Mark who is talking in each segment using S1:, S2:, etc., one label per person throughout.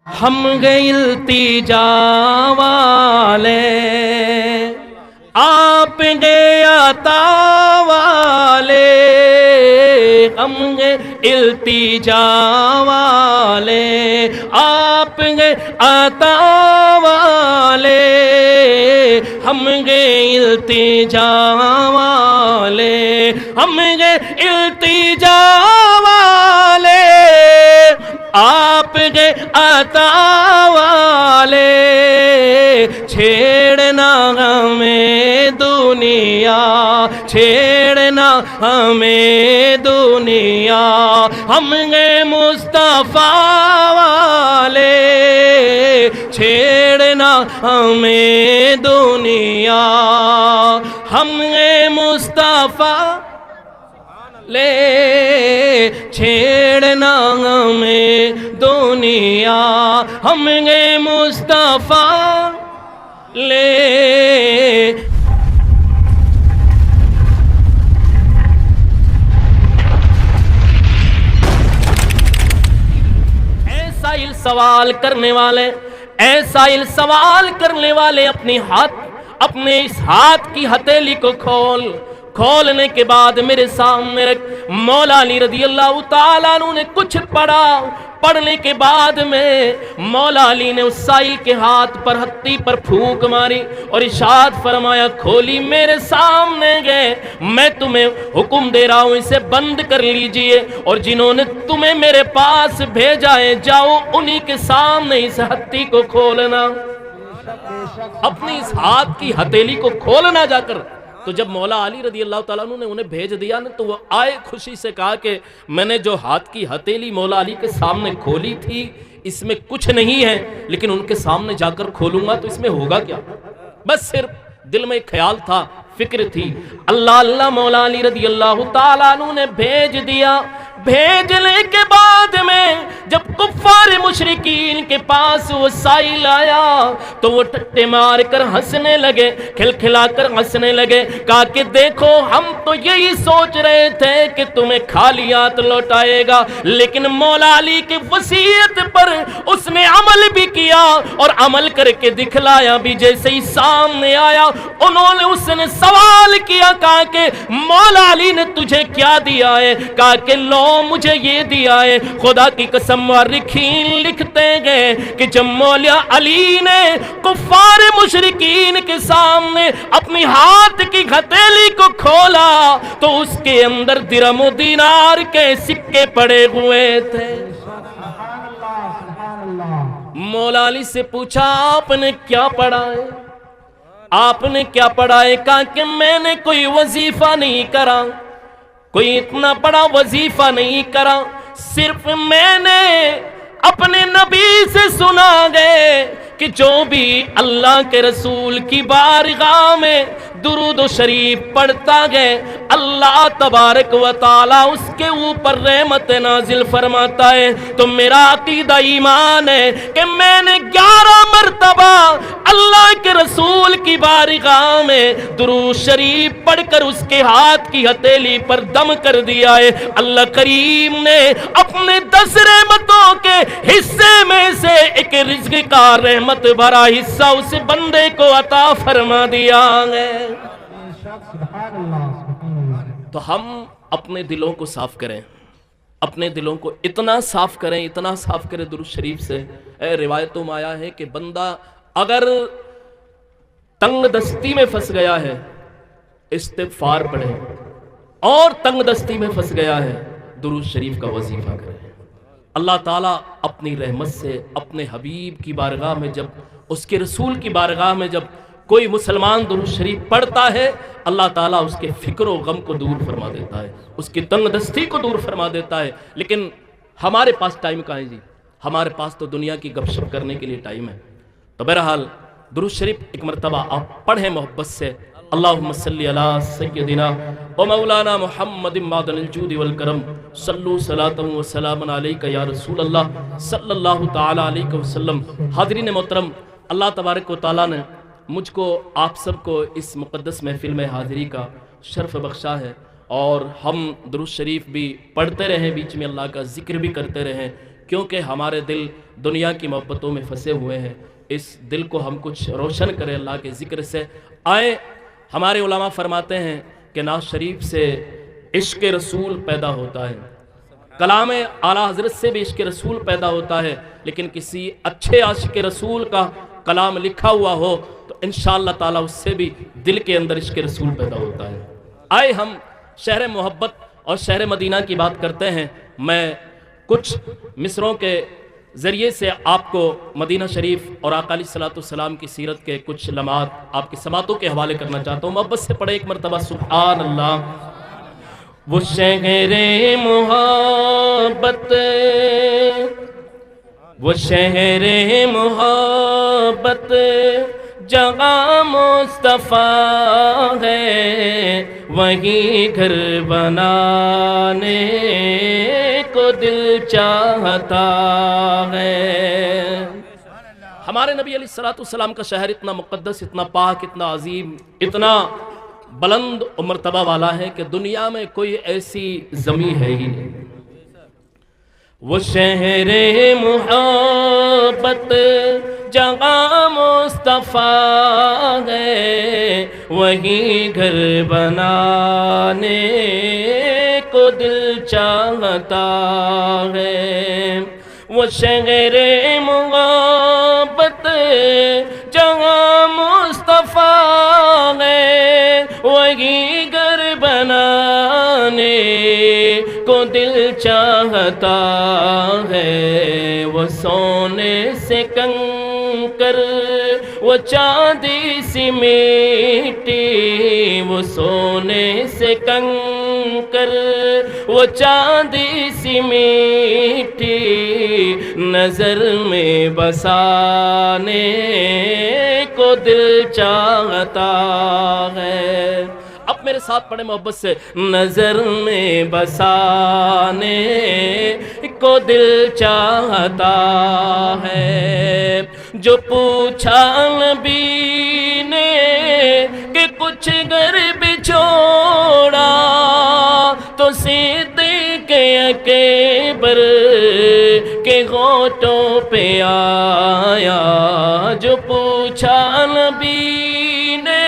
S1: ہم گے التجا والے، آپ گے عطا والے، ہم گے التجا والے، آپ گے عطا والے، ہم گے التجا والے، ہم گے التجا والے، آپ گے عطا والے، چھیڑنا ہمیں دنیا، چھیڑنا ہمیں دنیا، ہم گے مصطفیٰ والے، چھیڑنا ہمیں دنیا، ہم گے مصطفیٰ لے، چھیڑنا ہمیں دنیا، ہم گے مصطفیٰ لے۔ اے سائل سوال کرنے والے، اے سائل سوال کرنے والے، اپنے اس ہاتھ کی ہتھیلی کو کھولنے کے بعد میرے سامنے رکھ۔ مولا علی رضی اللہ تعالیٰ عنہ نے کچھ پڑھا، پڑھنے کے بعد میں مولا علی نے اس سائل کے ہاتھ پر ہتھی پر پھونک ماری اور ارشاد فرمایا، کھولی میرے سامنے گئے، میں تمہیں حکم دے رہا ہوں اسے بند کر لیجئے، اور جنہوں نے تمہیں میرے پاس بھیجا ہے جاؤ انہی کے سامنے اس ہتھی کو کھولنا، اپنی اس ہاتھ کی ہتھیلی کو کھولنا جا کر۔ تو جب مولا علی رضی اللہ تعالیٰ عنہ نے انہیں بھیج دیا نا، تو وہ آئے خوشی سے کہا کہ میں نے جو ہاتھ کی ہتھیلی مولا علی کے سامنے کھولی تھی اس میں کچھ نہیں ہے، لیکن ان کے سامنے جا کر کھولوں گا تو اس میں ہوگا کیا؟ بس صرف دل میں ایک خیال تھا، فکر تھی۔ اللہ مولا علی رضی اللہ تعالیٰ عنہ نے بھیج دیا۔ بھیجنے کے بعد میں جب کفار مشرکین کے پاس وہ سائل آیا تو وہ ٹٹے مار کر ہنسنے لگے، کھلکھلا کر ہنسنے لگے، کہا کہ دیکھو ہم تو یہی سوچ رہے تھے کہ تمہیں خالی ہاتھ لوٹائے گا، لیکن مولا علی کی وصیت پر اس نے عمل بھی کیا اور عمل کر کے دکھلایا بھی۔ جیسے ہی سامنے آیا اس نے سوال کیا، کہا کہ مولا علی نے تجھے کیا دیا ہے؟ کہا کہ لو مجھے یہ دیا ہے۔ خدا کی قسم مورخین لکھتے گئے کہ جب مولا علی نے کفار مشرکین کے سامنے اپنی ہاتھ کی ہتھیلی کو کھولا تو اس کے اندر درہم و دینار کے سکے پڑے ہوئے تھے۔ مولا علی سے پوچھا آپ نے کیا پڑھا ہے؟ آپ نے کیا پڑھا ہے؟ کہا کہ میں نے کوئی وظیفہ نہیں کرا، کوئی اتنا بڑا وظیفہ نہیں کرا، صرف میں نے اپنے نبی سے سنا گئے کہ جو بھی اللہ کے رسول کی بارگاہ میں درود و شریف پڑھتا گئے اللہ تبارک و تعالی اس کے اوپر رحمت نازل فرماتا ہے۔ تو میرا عقیدہ ایمان ہے کہ میں نے 11 مرتبہ اللہ کے رسول کی بارگاہ میں درود شریف پڑھ کر اس کے ہاتھ کی ہتھیلی پر دم کر دیا ہے۔ اللہ کریم نے اپنے 10 رحمتوں کے حصے میں سے ایک رزق کا رحمت بھرا حصہ اس بندے کو عطا فرما دیا ہے۔ تو ہم اپنے دلوں کو صاف کریں، اپنے دلوں کو اتنا صاف کریں، اتنا صاف کریں درود شریف سے۔ روایتوں میں آیا ہے کہ بندہ اگر تنگ دستی میں پھنس گیا ہے استغفار پڑھے، اور تنگ دستی میں پھنس گیا ہے درود شریف کا وظیفہ کرے۔ اللہ تعالیٰ اپنی رحمت سے اپنے حبیب کی بارگاہ میں جب اس کے رسول کی بارگاہ میں جب کوئی مسلمان درود شریف پڑھتا ہے اللہ تعالیٰ اس کے فکر و غم کو دور فرما دیتا ہے، اس کی تنگ دستی کو دور فرما دیتا ہے۔ لیکن ہمارے پاس ٹائم کہاں ہے جی؟ ہمارے پاس تو دنیا کی گپ شپ کرنے کے لیے ٹائم ہے۔ تو بہرحال درود شریف ایک مرتبہ آپ پڑھیں محبت سے۔ اللہم صلی علی سیدنا و مولانا محمد معدن الجود والکرم، صلو صلاۃ و سلام علیک یا رسول اللہ صلی اللہ تعالی علیہ وسلم۔ حاضرین محترم، اللہ تبارک و تعالیٰ نے مجھ کو آپ سب کو اس مقدس محفل میں حاضری کا شرف بخشا ہے، اور ہم درود شریف بھی پڑھتے رہیں، بیچ میں اللہ کا ذکر بھی کرتے رہیں، کیونکہ ہمارے دل دنیا کی محبتوں میں پھنسے ہوئے ہیں، اس دل کو ہم کچھ روشن کریں اللہ کے ذکر سے۔ آئے، ہمارے علماء فرماتے ہیں کہ نعت شریف سے عشق رسول پیدا ہوتا ہے، کلام اعلیٰ حضرت سے بھی عشق رسول پیدا ہوتا ہے، لیکن کسی اچھے عاشق رسول کا کلام لکھا ہوا ہو تو انشاءاللہ تعالیٰ اس سے بھی دل کے اندر عشق رسول پیدا ہوتا ہے۔ آئے ہم شہر محبت اور شہر مدینہ کی بات کرتے ہیں۔ میں کچھ مصروں کے ذریعے سے آپ کو مدینہ شریف اور آقا علیہ الصلوۃ والسلام کی سیرت کے کچھ لمحات آپ کی سماعتوں کے حوالے کرنا چاہتا ہوں۔ محبت سے پڑھے ایک مرتبہ سبحان اللہ۔ وہ شہر محبت، وہ شہر محبت جہاں مصطفیٰ ہے، وہی گھر بنانے کو دل چاہتا ہے۔ ہمارے نبی علیہ السلام کا شہر اتنا مقدس، اتنا پاک، اتنا عظیم، اتنا بلند و مرتبہ والا ہے کہ دنیا میں کوئی ایسی زمین ہے ہی نہیں۔ وہ شہر محبت جہاں مصطفیٰ ہے، وہی گھر بنانے کو دل چاہتا ہے۔ وہ شہر محبت جہاں مصطفیٰ ہے، وہی گھر بنانے کو دل چاہتا ہے۔ وہ سونے سے کنکر، وہ چاندی سی مٹی، وہ سونے سے کنکر، وہ چاندی سی مٹی نظر میں بسانے کو دل چاہتا ہے۔ اب میرے ساتھ پڑھیں محبت سے، نظر میں بسانے کو دل چاہتا ہے۔ جو پوچھا نبی نے کہ کچھ گھر بچھوڑا، تو صدیق اکبر کے ہونٹوں پہ آیا۔ جو پوچھا نبی نے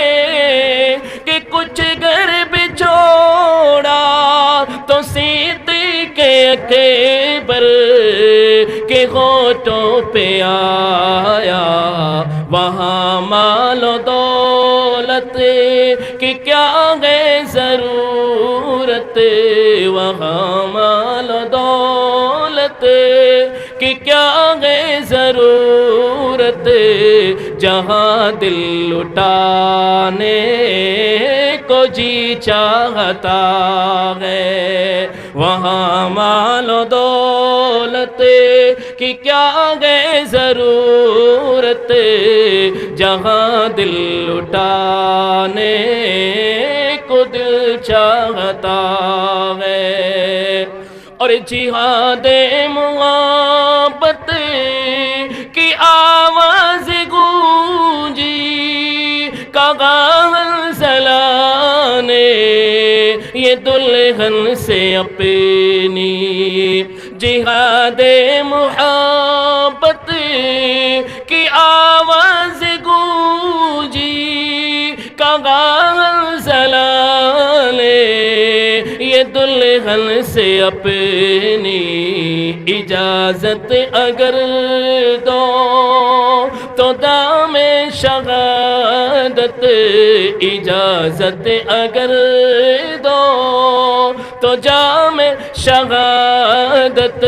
S1: کہ کچھ گھر بچھوڑا، تو صدیق اکبر کے ہونٹوں پہ آیا۔ وہاں مال و دولت کی کیا ہے ضرورت، وہاں مال و دولت کی کیا ہے ضرورت، جہاں دل لٹانے کو جی چاہتا ہے۔ وہاں مال و دولت کی کیا ہے ضرورت، جہاں دل لٹانے کو دل چاہتا ہے۔ اور جہاد محبت کی آواز گونجی، کہاں زلانے یہ دلہن سے اپنی۔ جہاد محبت کی آواز گونجی، کہاں زلانے یہ دلہن سے اپنی۔ اجازت اگر دو تو دام شہادت، اجازت اگر دو تو جام شہادت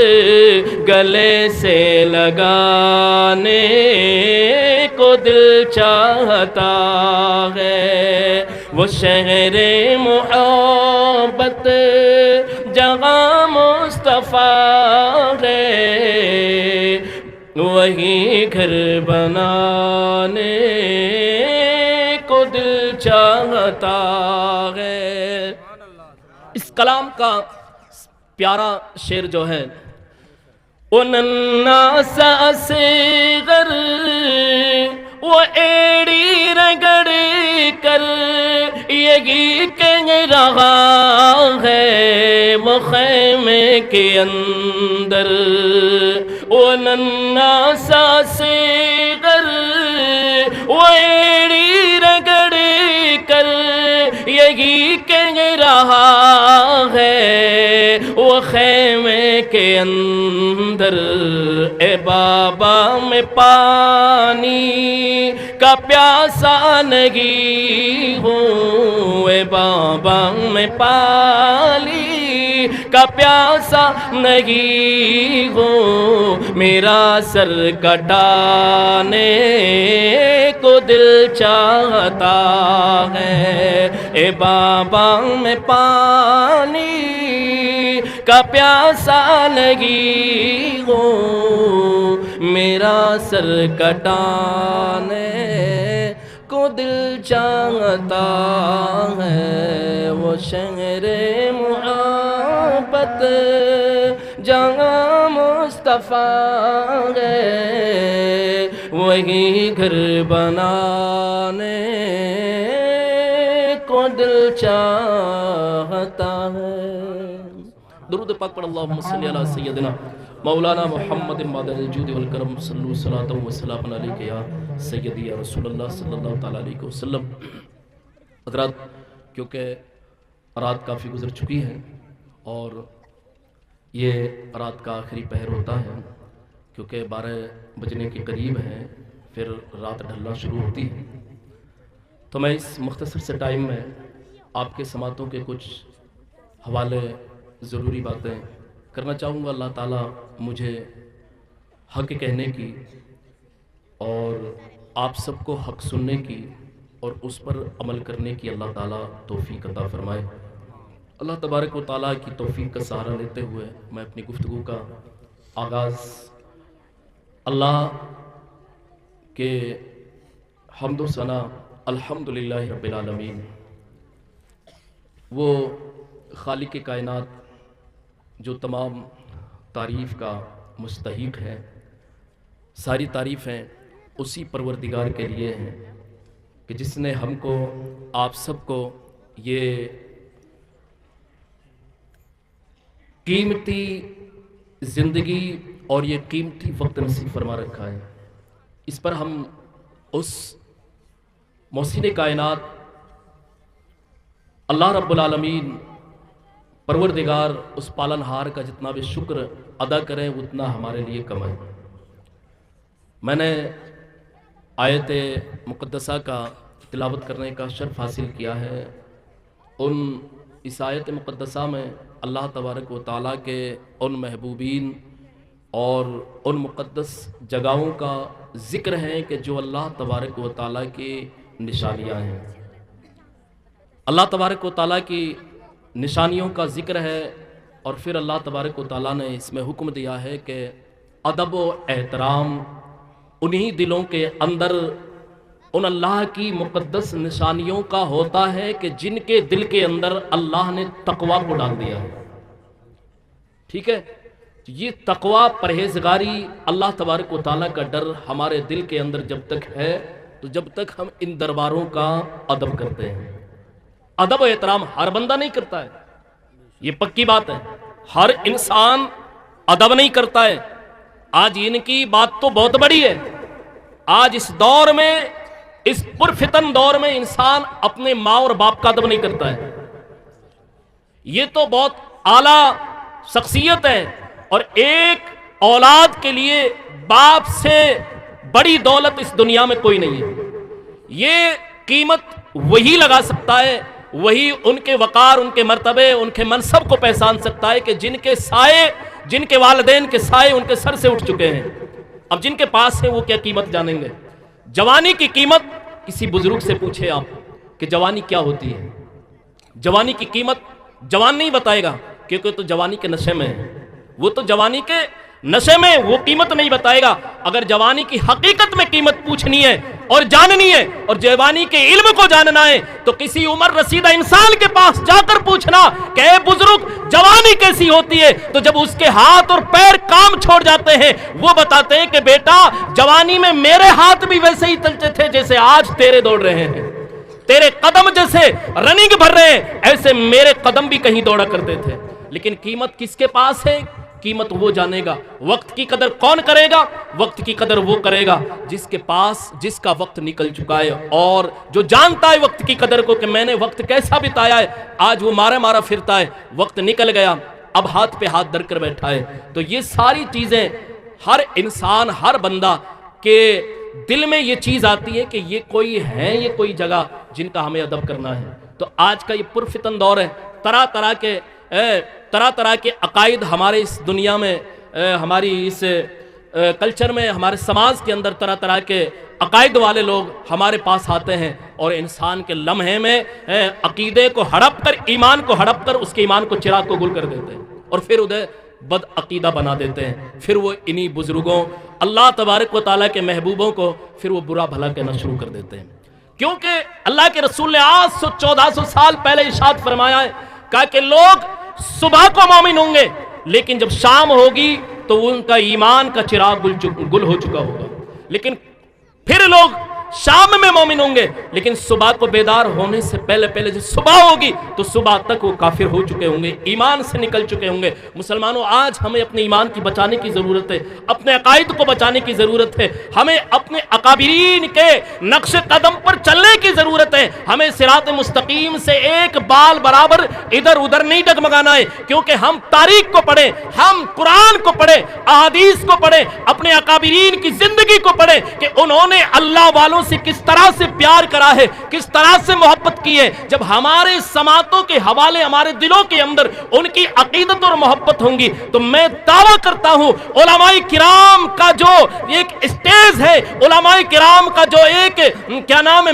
S1: گلے سے لگانے کو دل چاہتا ہے۔ وہ شہر محبت جہاں مصطفیٰ ہے، وہی گھر بنانے کو دل چاہتا ہے۔ اس کلام کا پیارا شعر جو ہے، وہ ننا سا اصغر وہ ایڑی رگڑ کر یہ یہی کہہ رہا ہے وہ خیمے کے اندر، وہ ننھا سا صغر وہ ایڑی رگڑ کر یہی کہہ رہا ہے وہ خیمے کے اندر، اے بابا میں پانی کا پیاسا نہیں ہوں، اے بابا میں پانی کا پیاسا نہیں ہوں، میرا سر کٹانے کو دل چاہتا ہے، اے بابا میں پانی کا پیاسا نہیں ہوں، میرا سر کٹانے کو دل چاہتا ہے، وہ شہر محبت جہاں مصطفیٰ ہے، وہی گھر بنانے کو دل چاہتا ہے۔ درود پاک پڑھ اللہم صلی علی سیدنا مولانا محمد مادر الجود والکرم، صلو صلاۃ و سلام علیک یا سیدی یا رسول اللہ صلی اللہ تعالیٰ علیہ وسلم۔ حضرات، کیونکہ رات کافی گزر چکی ہے اور یہ رات کا آخری پہر ہوتا ہے، کیونکہ 12 بجنے کے قریب ہے، پھر رات ڈھلنا شروع ہوتی ہے، تو میں اس مختصر سے ٹائم میں آپ کے سماعتوں کے کچھ حوالے ضروری باتیں کرنا چاہوں گا۔ اللہ تعالیٰ مجھے حق کہنے کی اور آپ سب کو حق سننے کی اور اس پر عمل کرنے کی اللہ تعالیٰ توفیق عطا فرمائے۔ اللہ تبارک و تعالیٰ کی توفیق کا سہارا لیتے ہوئے میں اپنی گفتگو کا آغاز اللہ کے حمد و ثنا الحمدللہ رب العالمین، وہ خالق کائنات جو تمام تعریف کا مستحق ہے، ساری تعریفیں اسی پروردگار کے لیے ہیں کہ جس نے ہم کو، آپ سب کو یہ قیمتی زندگی اور یہ قیمتی وقت نصیب فرما رکھا ہے۔ اس پر ہم اس محسن کائنات اللہ رب العالمین پروردگار، اس پالنہار کا جتنا بھی شکر ادا کریں اتنا ہمارے لیے کم ہے۔ میں نے آیت مقدسہ کا تلاوت کرنے کا شرف حاصل کیا ہے۔ اس آیت مقدسہ میں اللہ تبارک و تعالیٰ کے ان محبوبین اور ان مقدس جگہوں کا ذکر ہے کہ جو اللہ تبارک و تعالیٰ کی نشانیاں ہیں۔ اللہ تبارک و تعالیٰ کی نشانیوں کا ذکر ہے، اور پھر اللہ تبارک و تعالیٰ نے اس میں حکم دیا ہے کہ ادب و احترام انہی دلوں کے اندر ان اللہ کی مقدس نشانیوں کا ہوتا ہے کہ جن کے دل کے اندر اللہ نے تقوی کو ڈال دیا ہے۔ ٹھیک ہے، یہ تقوی، پرہیزگاری، اللہ تبارک و تعالیٰ کا ڈر ہمارے دل کے اندر جب تک ہے تو جب تک ہم ان درباروں کا ادب کرتے ہیں۔ ادب و احترام ہر بندہ نہیں کرتا ہے، یہ پکی بات ہے، ہر انسان ادب نہیں کرتا ہے۔ آج ان کی بات تو بہت بڑی ہے، آج اس دور میں، اس پرفتن دور میں انسان اپنے ماں اور باپ کا ادب نہیں کرتا ہے۔ یہ تو بہت اعلیٰ شخصیت ہے، اور ایک اولاد کے لیے باپ سے بڑی دولت اس دنیا میں کوئی نہیں ہے۔ یہ قیمت وہی لگا سکتا ہے، وہی ان کے وقار، ان کے مرتبے، ان کے منصب کو پہچان سکتا ہے کہ جن کے سائے، جن کے والدین کے سائے ان کے سر سے اٹھ چکے ہیں۔ اب جن کے پاس ہے وہ کیا قیمت جانیں گے؟ جوانی کی قیمت کسی بزرگ سے پوچھے آپ کہ جوانی کیا ہوتی ہے۔ جوانی کی قیمت جوان نہیں بتائے گا، کیونکہ تو جوانی کے نشے میں ہے، وہ تو جوانی کے نشے میں وہ قیمت نہیں بتائے گا۔ اگر جوانی کی حقیقت میں قیمت پوچھنی ہے اور جاننی ہے اور جوانی کے علم کو جاننا ہے تو کسی عمر رسیدہ انسان کے پاس جا کر پوچھنا کہ اے بزرگ جوانی کیسی ہوتی ہے، تو جب اس کے ہاتھ اور پیر کام چھوڑ جاتے ہیں وہ بتاتے ہیں کہ بیٹا جوانی میں میرے ہاتھ بھی ویسے ہی چلتے تھے جیسے آج تیرے دوڑ رہے ہیں۔ تیرے قدم جیسے رننگ بھر رہے ہیں ایسے میرے قدم بھی کہیں دوڑا کرتے تھے، لیکن قیمت کس کے پاس ہے؟ قیمت وہ جانے گا۔ وقت کی قدر کون کرے گا؟ وقت کی قدر وہ کرے گا جس کے پاس جس کا وقت نکل چکا ہے، اور جو جانتا ہے وقت کی قدر کو کہ میں نے وقت کیسا بتایا ہے، آج وہ مارا پھرتا ہے، وقت نکل گیا، اب ہاتھ پہ ہاتھ دھر کر بیٹھا ہے۔ تو یہ ساری چیزیں ہر انسان، ہر بندہ کے دل میں یہ چیز آتی ہے کہ یہ کوئی ہے، یہ کوئی جگہ جن کا ہمیں ادب کرنا ہے۔ تو آج کا یہ پرفتن دور ہے، طرح طرح کے عقائد ہمارے اس دنیا میں، ہماری اس کلچر میں، ہمارے سماج کے اندر طرح طرح کے عقائد والے لوگ ہمارے پاس آتے ہیں اور انسان کے لمحے میں عقیدے کو ہڑپ کر، ایمان کو ہڑپ کر اس کے ایمان کو چراغ کو گل کر دیتے ہیں اور پھر ادھر بد عقیدہ بنا دیتے ہیں۔ پھر وہ انہی بزرگوں، اللہ تبارک و تعالیٰ کے محبوبوں کو پھر وہ برا بھلا کہنا شروع کر دیتے ہیں، کیونکہ اللہ کے رسول نے 1400 سال پہلے ارشاد فرمایا ہے، کہا کہ لوگ صبح کو مومن ہوں گے لیکن جب شام ہوگی تو ان کا ایمان کا چراغ گل ہو چکا ہوگا، لیکن پھر لوگ شام میں مومن ہوں گے لیکن صبح کو بیدار ہونے سے پہلے جب صبح ہوگی تو صبح تک وہ کافر ہو چکے ہوں گے، ایمان سے نکل چکے ہوں گے۔ مسلمانوں، آج ہمیں اپنے ایمان کی بچانے کی ضرورت ہے، اپنے عقائد کو بچانے کی ضرورت ہے، ہمیں اپنے اکابرین کے نقش قدم پر چلنے کی ضرورت ہے، ہمیں صراط مستقیم سے ایک بال برابر ادھر ادھر نہیں ڈگمگانا ہے، کیونکہ ہم تاریخ کو پڑھیں، ہم قرآن کو پڑھیں، احادیث کو پڑھیں، اپنے اکابرین کی زندگی کو پڑھیں کہ انہوں نے اللہ والوں سے کس طرح سے پیار کرا ہے، کس طرح سے محبت کی ہے۔ جب ہمارے سماعتوں کے حوالے ہمارے دلوں کے اندر ان کی عقیدت اور محبت ہوں گی تو میں دعویٰ کرتا ہوں علماء کرام کا جو ایک اسٹیج ہے، علماء کرام کا جو ایک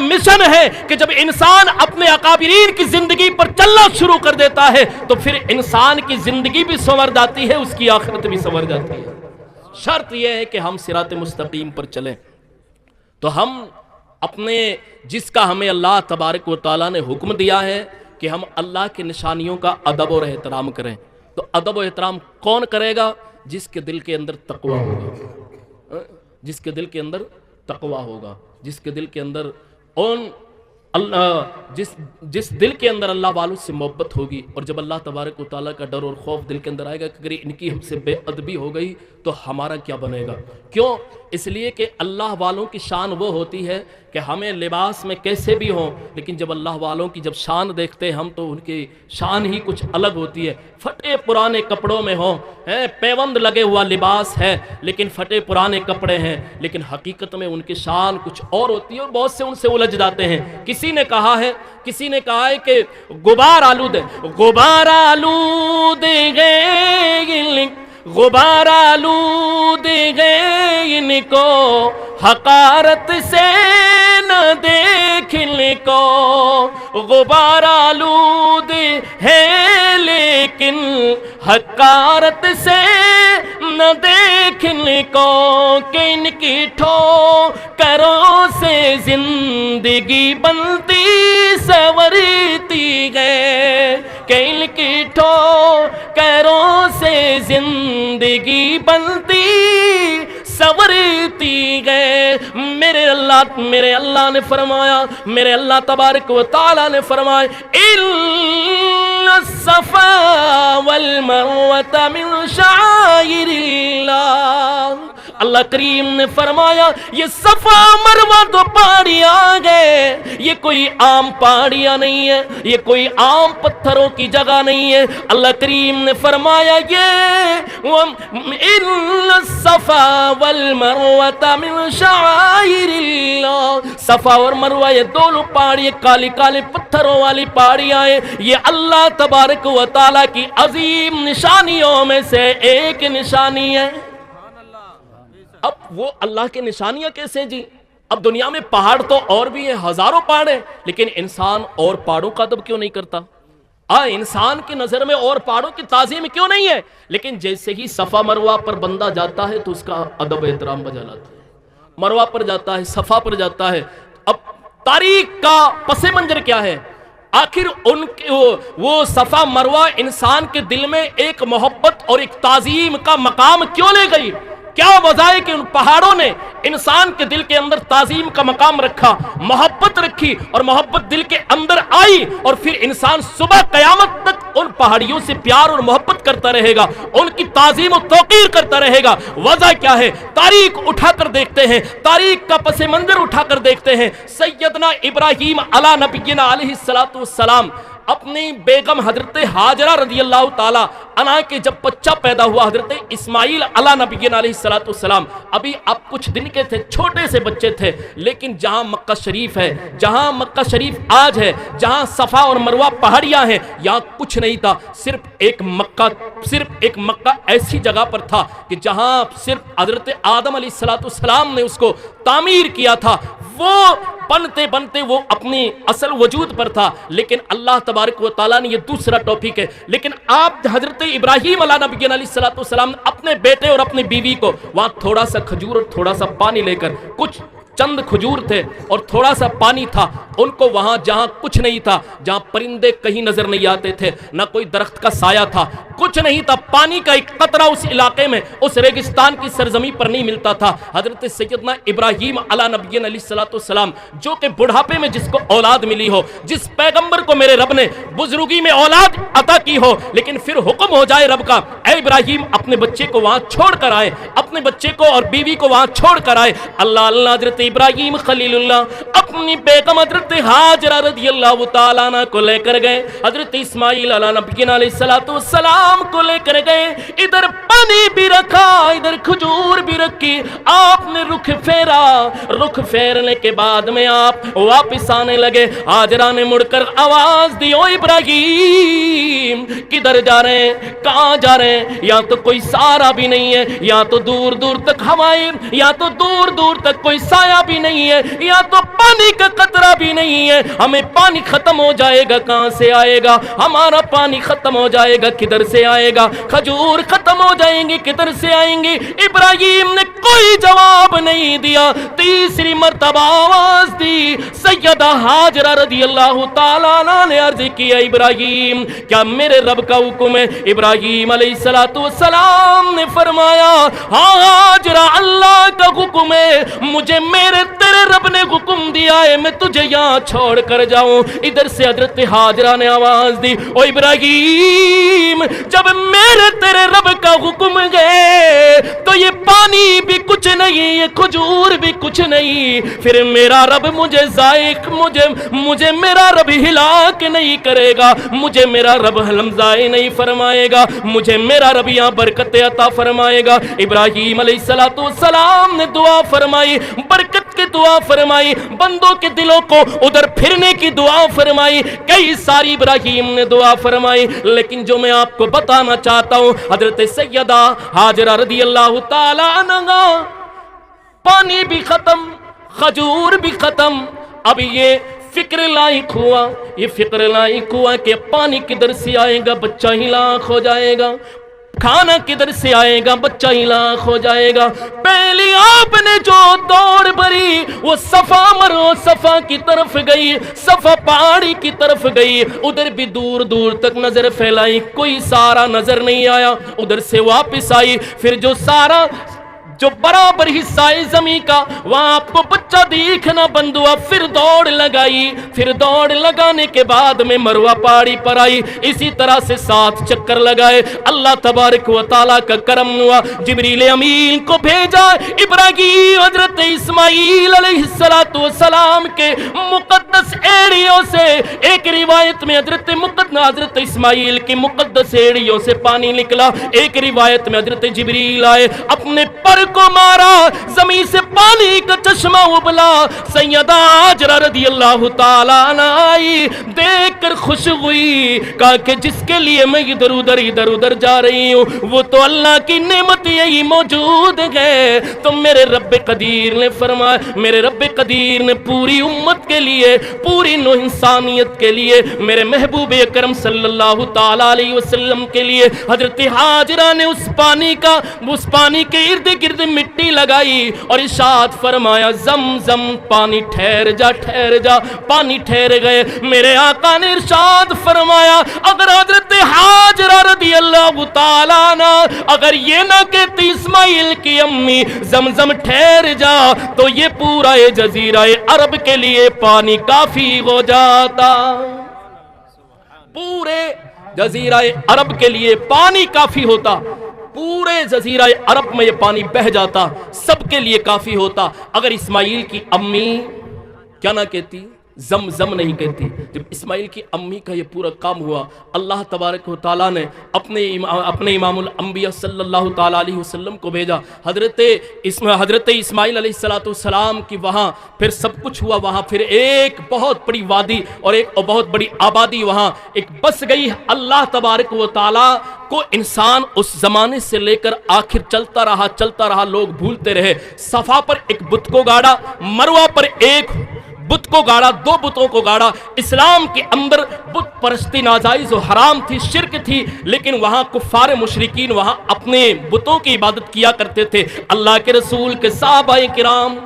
S1: مشن ہے کہ جب انسان اپنے اکابرین کی زندگی پر چلنا شروع کر دیتا ہے تو پھر انسان کی زندگی بھی سنور جاتی ہے، اس کی آخرت بھی سنور جاتی ہے۔ شرط یہ ہے کہ ہم صراط مستقیم پر چلیں، تو ہم اپنے جس کا ہمیں اللہ تبارک و تعالیٰ نے حکم دیا ہے کہ ہم اللہ کے نشانیوں کا ادب اور احترام کریں، تو ادب و احترام کون کرے گا؟ جس کے دل کے اندر تقویٰ ہوگا، جس کے دل کے اندر تقویٰ ہوگا، جس کے دل کے اندر جس دل کے اندر اللہ والوں سے محبت ہوگی، اور جب اللہ تبارک و تعالیٰ کا ڈر اور خوف دل کے اندر آئے گا کہ اگر ان کی ہم سے بے ادبی ہو گئی تو ہمارا کیا بنے گا؟ کیوں؟ اس لیے کہ اللہ والوں کی شان وہ ہوتی ہے کہ ہمیں لباس میں کیسے بھی ہوں، لیکن جب اللہ والوں کی جب شان دیکھتے ہیں ہم تو ان کی شان ہی کچھ الگ ہوتی ہے۔ پھٹے پرانے کپڑوں میں ہوں، پیوند لگے ہوا لباس ہے لیکن پھٹے پرانے کپڑے ہیں، لیکن حقیقت میں ان کی شان کچھ اور ہوتی ہے اور بہت سے ان سے الجھ جاتے ہیں۔ کسی نے کہا ہے کہ غبار آلود گئے ان کو حقارت سے نہ دیکھنے کو، غبار آلود ہے لیکن حقارت سے نہ دیکھنے کو، کہ ان کی ٹھوکروں سے زندگی بنتی سنورتی ہے، کہ ان کی ٹھوکروں سے زندگی بنتی سنورتی ہے۔ میرے اللہ نے فرمایا، میرے اللہ تبارک و تعالیٰ نے فرمایا، ان الصفا والمروہ من شعائر اللہ، اللہ کریم نے فرمایا یہ صفا مروہ تو پہاڑیاں گئے، یہ کوئی عام پہاڑیاں نہیں ہے، یہ کوئی عام پتھروں کی جگہ نہیں ہے۔ اللہ کریم نے فرمایا یہ ان الصفا والمروہ من شعائر اللہ، صفا اور مروہ یہ دونوں پہاڑی کالی کالی پتھروں والی پہاڑیاں ہیں، یہ اللہ تبارک و تعالیٰ کی عظیم نشانیوں میں سے ایک نشانی ہے۔ اب وہ اللہ کے نشانیاں کیسے جی؟ اب دنیا میں پہاڑ تو اور بھی ہیں، ہزاروں پہاڑ ہیں، لیکن انسان اور پہاڑوں کا ادب کیوں نہیں کرتا؟ انسان کی نظر میں اور پہاڑوں کی تعظیم کیوں نہیں ہے؟ لیکن جیسے ہی صفا مروہ پر بندہ جاتا ہے تو اس کا ادب احترام بجا لاتا ہے، مروہ پر جاتا ہے، صفا پر جاتا ہے۔ اب تاریخ کا پس منظر کیا ہے؟ آخر وہ صفا مروہ انسان کے دل میں ایک محبت اور ایک تعظیم کا مقام کیوں لے گئی؟ کیا وجہ ہے کہ ان پہاڑوں نے انسان کے دل کے اندر تعظیم کا مقام رکھا، محبت رکھی، اور محبت دل کے اندر آئی، اور پھر انسان صبح قیامت تک ان پہاڑیوں سے پیار اور محبت کرتا رہے گا، ان کی تعظیم و توقیر کرتا رہے گا۔ وجہ کیا ہے؟ تاریخ اٹھا کر دیکھتے ہیں، تاریخ کا پس منظر اٹھا کر دیکھتے ہیں۔ سیدنا ابراہیم علی نبینا علیہ السلام اپنی بیگم حضرت ہاجرہ رضی اللہ تعالی عنہا کے جب بچہ پیدا ہوا، حضرت اسماعیل علی نبینا علیہ السلام ابھی اب کچھ دن کے تھے، چھوٹے سے بچے تھے، لیکن جہاں مکہ شریف ہے، جہاں مکہ شریف آج ہے، جہاں صفا اور مروہ پہاڑیاں ہیں، یہاں کچھ نہیں تھا، صرف ایک مکہ ایسی جگہ پر تھا کہ جہاں صرف حضرت آدم علیہ السلام نے اس کو تعمیر کیا تھا، وہ بنتے بنتے وہ اپنی اصل وجود پر تھا۔ لیکن اللہ تبارک و تعالیٰ نے، یہ دوسرا ٹاپک ہے، لیکن آپ حضرت ابراہیم علیہ نبینا علیہ السلام نے اپنے بیٹے اور اپنی بیوی کو وہاں تھوڑا سا کھجور اور تھوڑا سا پانی لے کر، کچھ چند کھجور تھے اور تھوڑا سا پانی تھا، ان کو وہاں جہاں کچھ نہیں تھا، جہاں پرندے کہیں نظر نہیں آتے تھے، نہ کوئی درخت کا سایہ تھا، کچھ نہیں تھا، پانی کا ایک قطرہ اس علاقے میں، اس ریگستان کی سرزمین پر نہیں ملتا تھا، حضرت سیدنا ابراہیم علیہ نبینا علیہ السلام جو کہ بڑھاپے میں جس کو اولاد ملی ہو، جس پیغمبر کو میرے رب نے بزرگی میں اولاد عطا کی ہو، لیکن پھر حکم ہو جائے رب کا، اے ابراہیم اپنے بچے کو وہاں چھوڑ کر آئے، اپنے بچے کو اور بیوی کو وہاں چھوڑ کر آئے۔ اللہ حضرت ابراہیم خلیل اللہ اپنی بیگم حضرت ہاجرہ رضی اللہ تعالیٰ عنہ کو لے کر گئے، حضرت اسماعیل علیہ نبینا علیہ السلام کو لے کر گئے، ادھر پانی بھی رکھا، ادھر کھجور بھی رکھی، آپ نے رخ پھیرا، رخ پھیرنے کے بعد میں آپ واپس آنے لگے، ہاجرہ نے مڑ کر آواز دی، او ابراہیم کدھر جا رہے ہیں، کہاں جا رہے ہیں؟ یا تو کوئی سہارا بھی نہیں ہے، یا تو دور دور تک ہوائیں، یا تو دور دور تک کوئی سایہ بھی نہیں ہے، یا تو پانی کا قطرہ بھی نہیں ہے، ہمیں پانی ختم ہو جائے گا، کہاں سے آئے گا؟ ہمارا پانی ختم ہو جائے گا، کدھر سے آئے گا؟ کھجور ختم ہو جائیں گے، کدھر سے آئیں گے؟ ابراہیم نے کوئی جواب نہیں دیا، تیسری مرتبہ آواز دی، سیدہ ہاجرہ رضی اللہ تعالیٰ عنہ نے عرض کیا، ابراہیم کیا میرے رب کا حکم ہے؟ ابراہیم علیہ السلام نے فرمایا، ہاں ہاجرہ اللہ کا حکم ہے، مجھے میرے تیرے رب نے حکم دیا ہے، میں تجھے یہاں چھوڑ کر جاؤں۔ ادھر سے حضرت ہاجرہ نے آواز دی، او ابراہیم جب میرے تیرے رب کا حکم ہے تو یہ پانی بھی کچھ نہیں، یہ کھجور بھی کچھ نہیں، پھر میرا رب مجھے ذائق مجھے میرا رب ہلاک نہیں کرے گا، مجھے میرا رب حلم ضائع نہیں فرمائے گا، مجھے میرا رب یہاں برکت عطا فرمائے گا۔ ابراہیم علیہ السلام نے دعا فرمائی، برکت کی دعا فرمائی، بندوں کے دلوں کو ادھر پھرنے کی دعا فرمائی، کئی ساری ابراہیم نے دعا فرمائی، لیکن جو میں آپ کو بتانا چاہتا ہوں، حضرت سیدہ ہاجرہ رضی اللہ تعالی عنہا پانی بھی ختم، کھجور بھی ختم، اب یہ فکر لائق ہوا کہ پانی کدھر سے آئے گا، بچہ ہلاک ہو جائے گا، کھانا کدھر سے آئے گا، بچہ ہلاک ہو جائے گا۔ پہلی آپ نے جو دوڑ بھری وہ صفا مرو صفا کی طرف گئی، صفا پہاڑی کی طرف گئی، ادھر بھی دور دور تک نظر پھیلائی، کوئی سارا نظر نہیں آیا، ادھر سے واپس آئی، پھر جو برابر حصہ ہے زمین کا وہاں آپ کو بچہ دیکھنا بند ہوا، پھر دوڑ لگائی، پھر دوڑ لگانے کے بعد میں مروہ پہاڑی پر آئی، اسی طرح سے 7 چکر لگائے، اللہ تبارک و تعالیٰ کا کرم ہوا، جبریل امین کو بھیجا، ابراہیم حضرت اسماعیل علیہ السلام کے مقدس ایڑیوں سے، ایک روایت میں حضرت اسماعیل کی مقدس ایڑیوں سے پانی نکلا، ایک روایت میں حضرت جبریل آئے، اپنے پر کو مارا، زمین سے پانی کا چشمہ ابلا، سیدہ ہاجرہ رضی اللہ تعالیٰ عنہ آئی، دیکھ کر خوش ہوئی، کہا کہ جس کے لیے میں ادھر ادھر جا رہی ہوں وہ تو اللہ کی نعمت یہی موجود ہے۔ تو میرے رب قدیر نے فرمایا، میرے رب قدیر نے پوری امت کے لیے، پوری نوع انسانیت کے لیے، میرے محبوب اکرم صلی اللہ تعالیٰ علیہ وسلم کے لیے، حضرت ہاجرہ نے اس پانی کے ارد گرد گرد مٹی لگائی اور ارشاد فرمایا زمزم پانی ٹھہر جا ٹھہر جا، پانی ٹھہر گئے۔ میرے آقا نے ارشاد فرمایا اگر حضرت ہاجرہ رضی اللہ تعالیٰ عنہ اگر یہ نہ کہتی اسماعیل کی امی زمزم ٹھہر جا تو یہ پورا جزیرہ عرب کے لیے پانی کافی ہو جاتا، پورے جزیرہ عرب کے لیے پانی کافی ہوتا، پورے جزیرہ عرب میں یہ پانی بہہ جاتا، سب کے لیے کافی ہوتا۔ اگر اسماعیل کی امی کیا نہ کہتی، زمزم نہیں کہتی۔ جب اسماعیل کی امی کا یہ پورا کام ہوا، اللہ تبارک و تعالیٰ نے اپنے امام الانبیاء صلی اللہ تعالیٰ علیہ وسلم کو بھیجا۔ حضرت اسماعیل علیہ السلام کی وہاں پھر سب کچھ ہوا، وہاں پھر ایک بہت بڑی وادی اور ایک بہت بڑی آبادی وہاں ایک بس گئی۔ اللہ تبارک و تعالیٰ کو انسان اس زمانے سے لے کر آخر چلتا رہا، لوگ بھولتے رہے۔ صفا پر ایک بت کو گاڑا، مروہ پر ایک بت کو گاڑا، دو بتوں کو گاڑا۔ اسلام کے اندر بت پرستی ناجائز و حرام تھی، شرک تھی، لیکن وہاں کفار مشرکین وہاں اپنے بتوں کی عبادت کیا کرتے تھے۔ اللہ کے رسول کے صحابہ کرام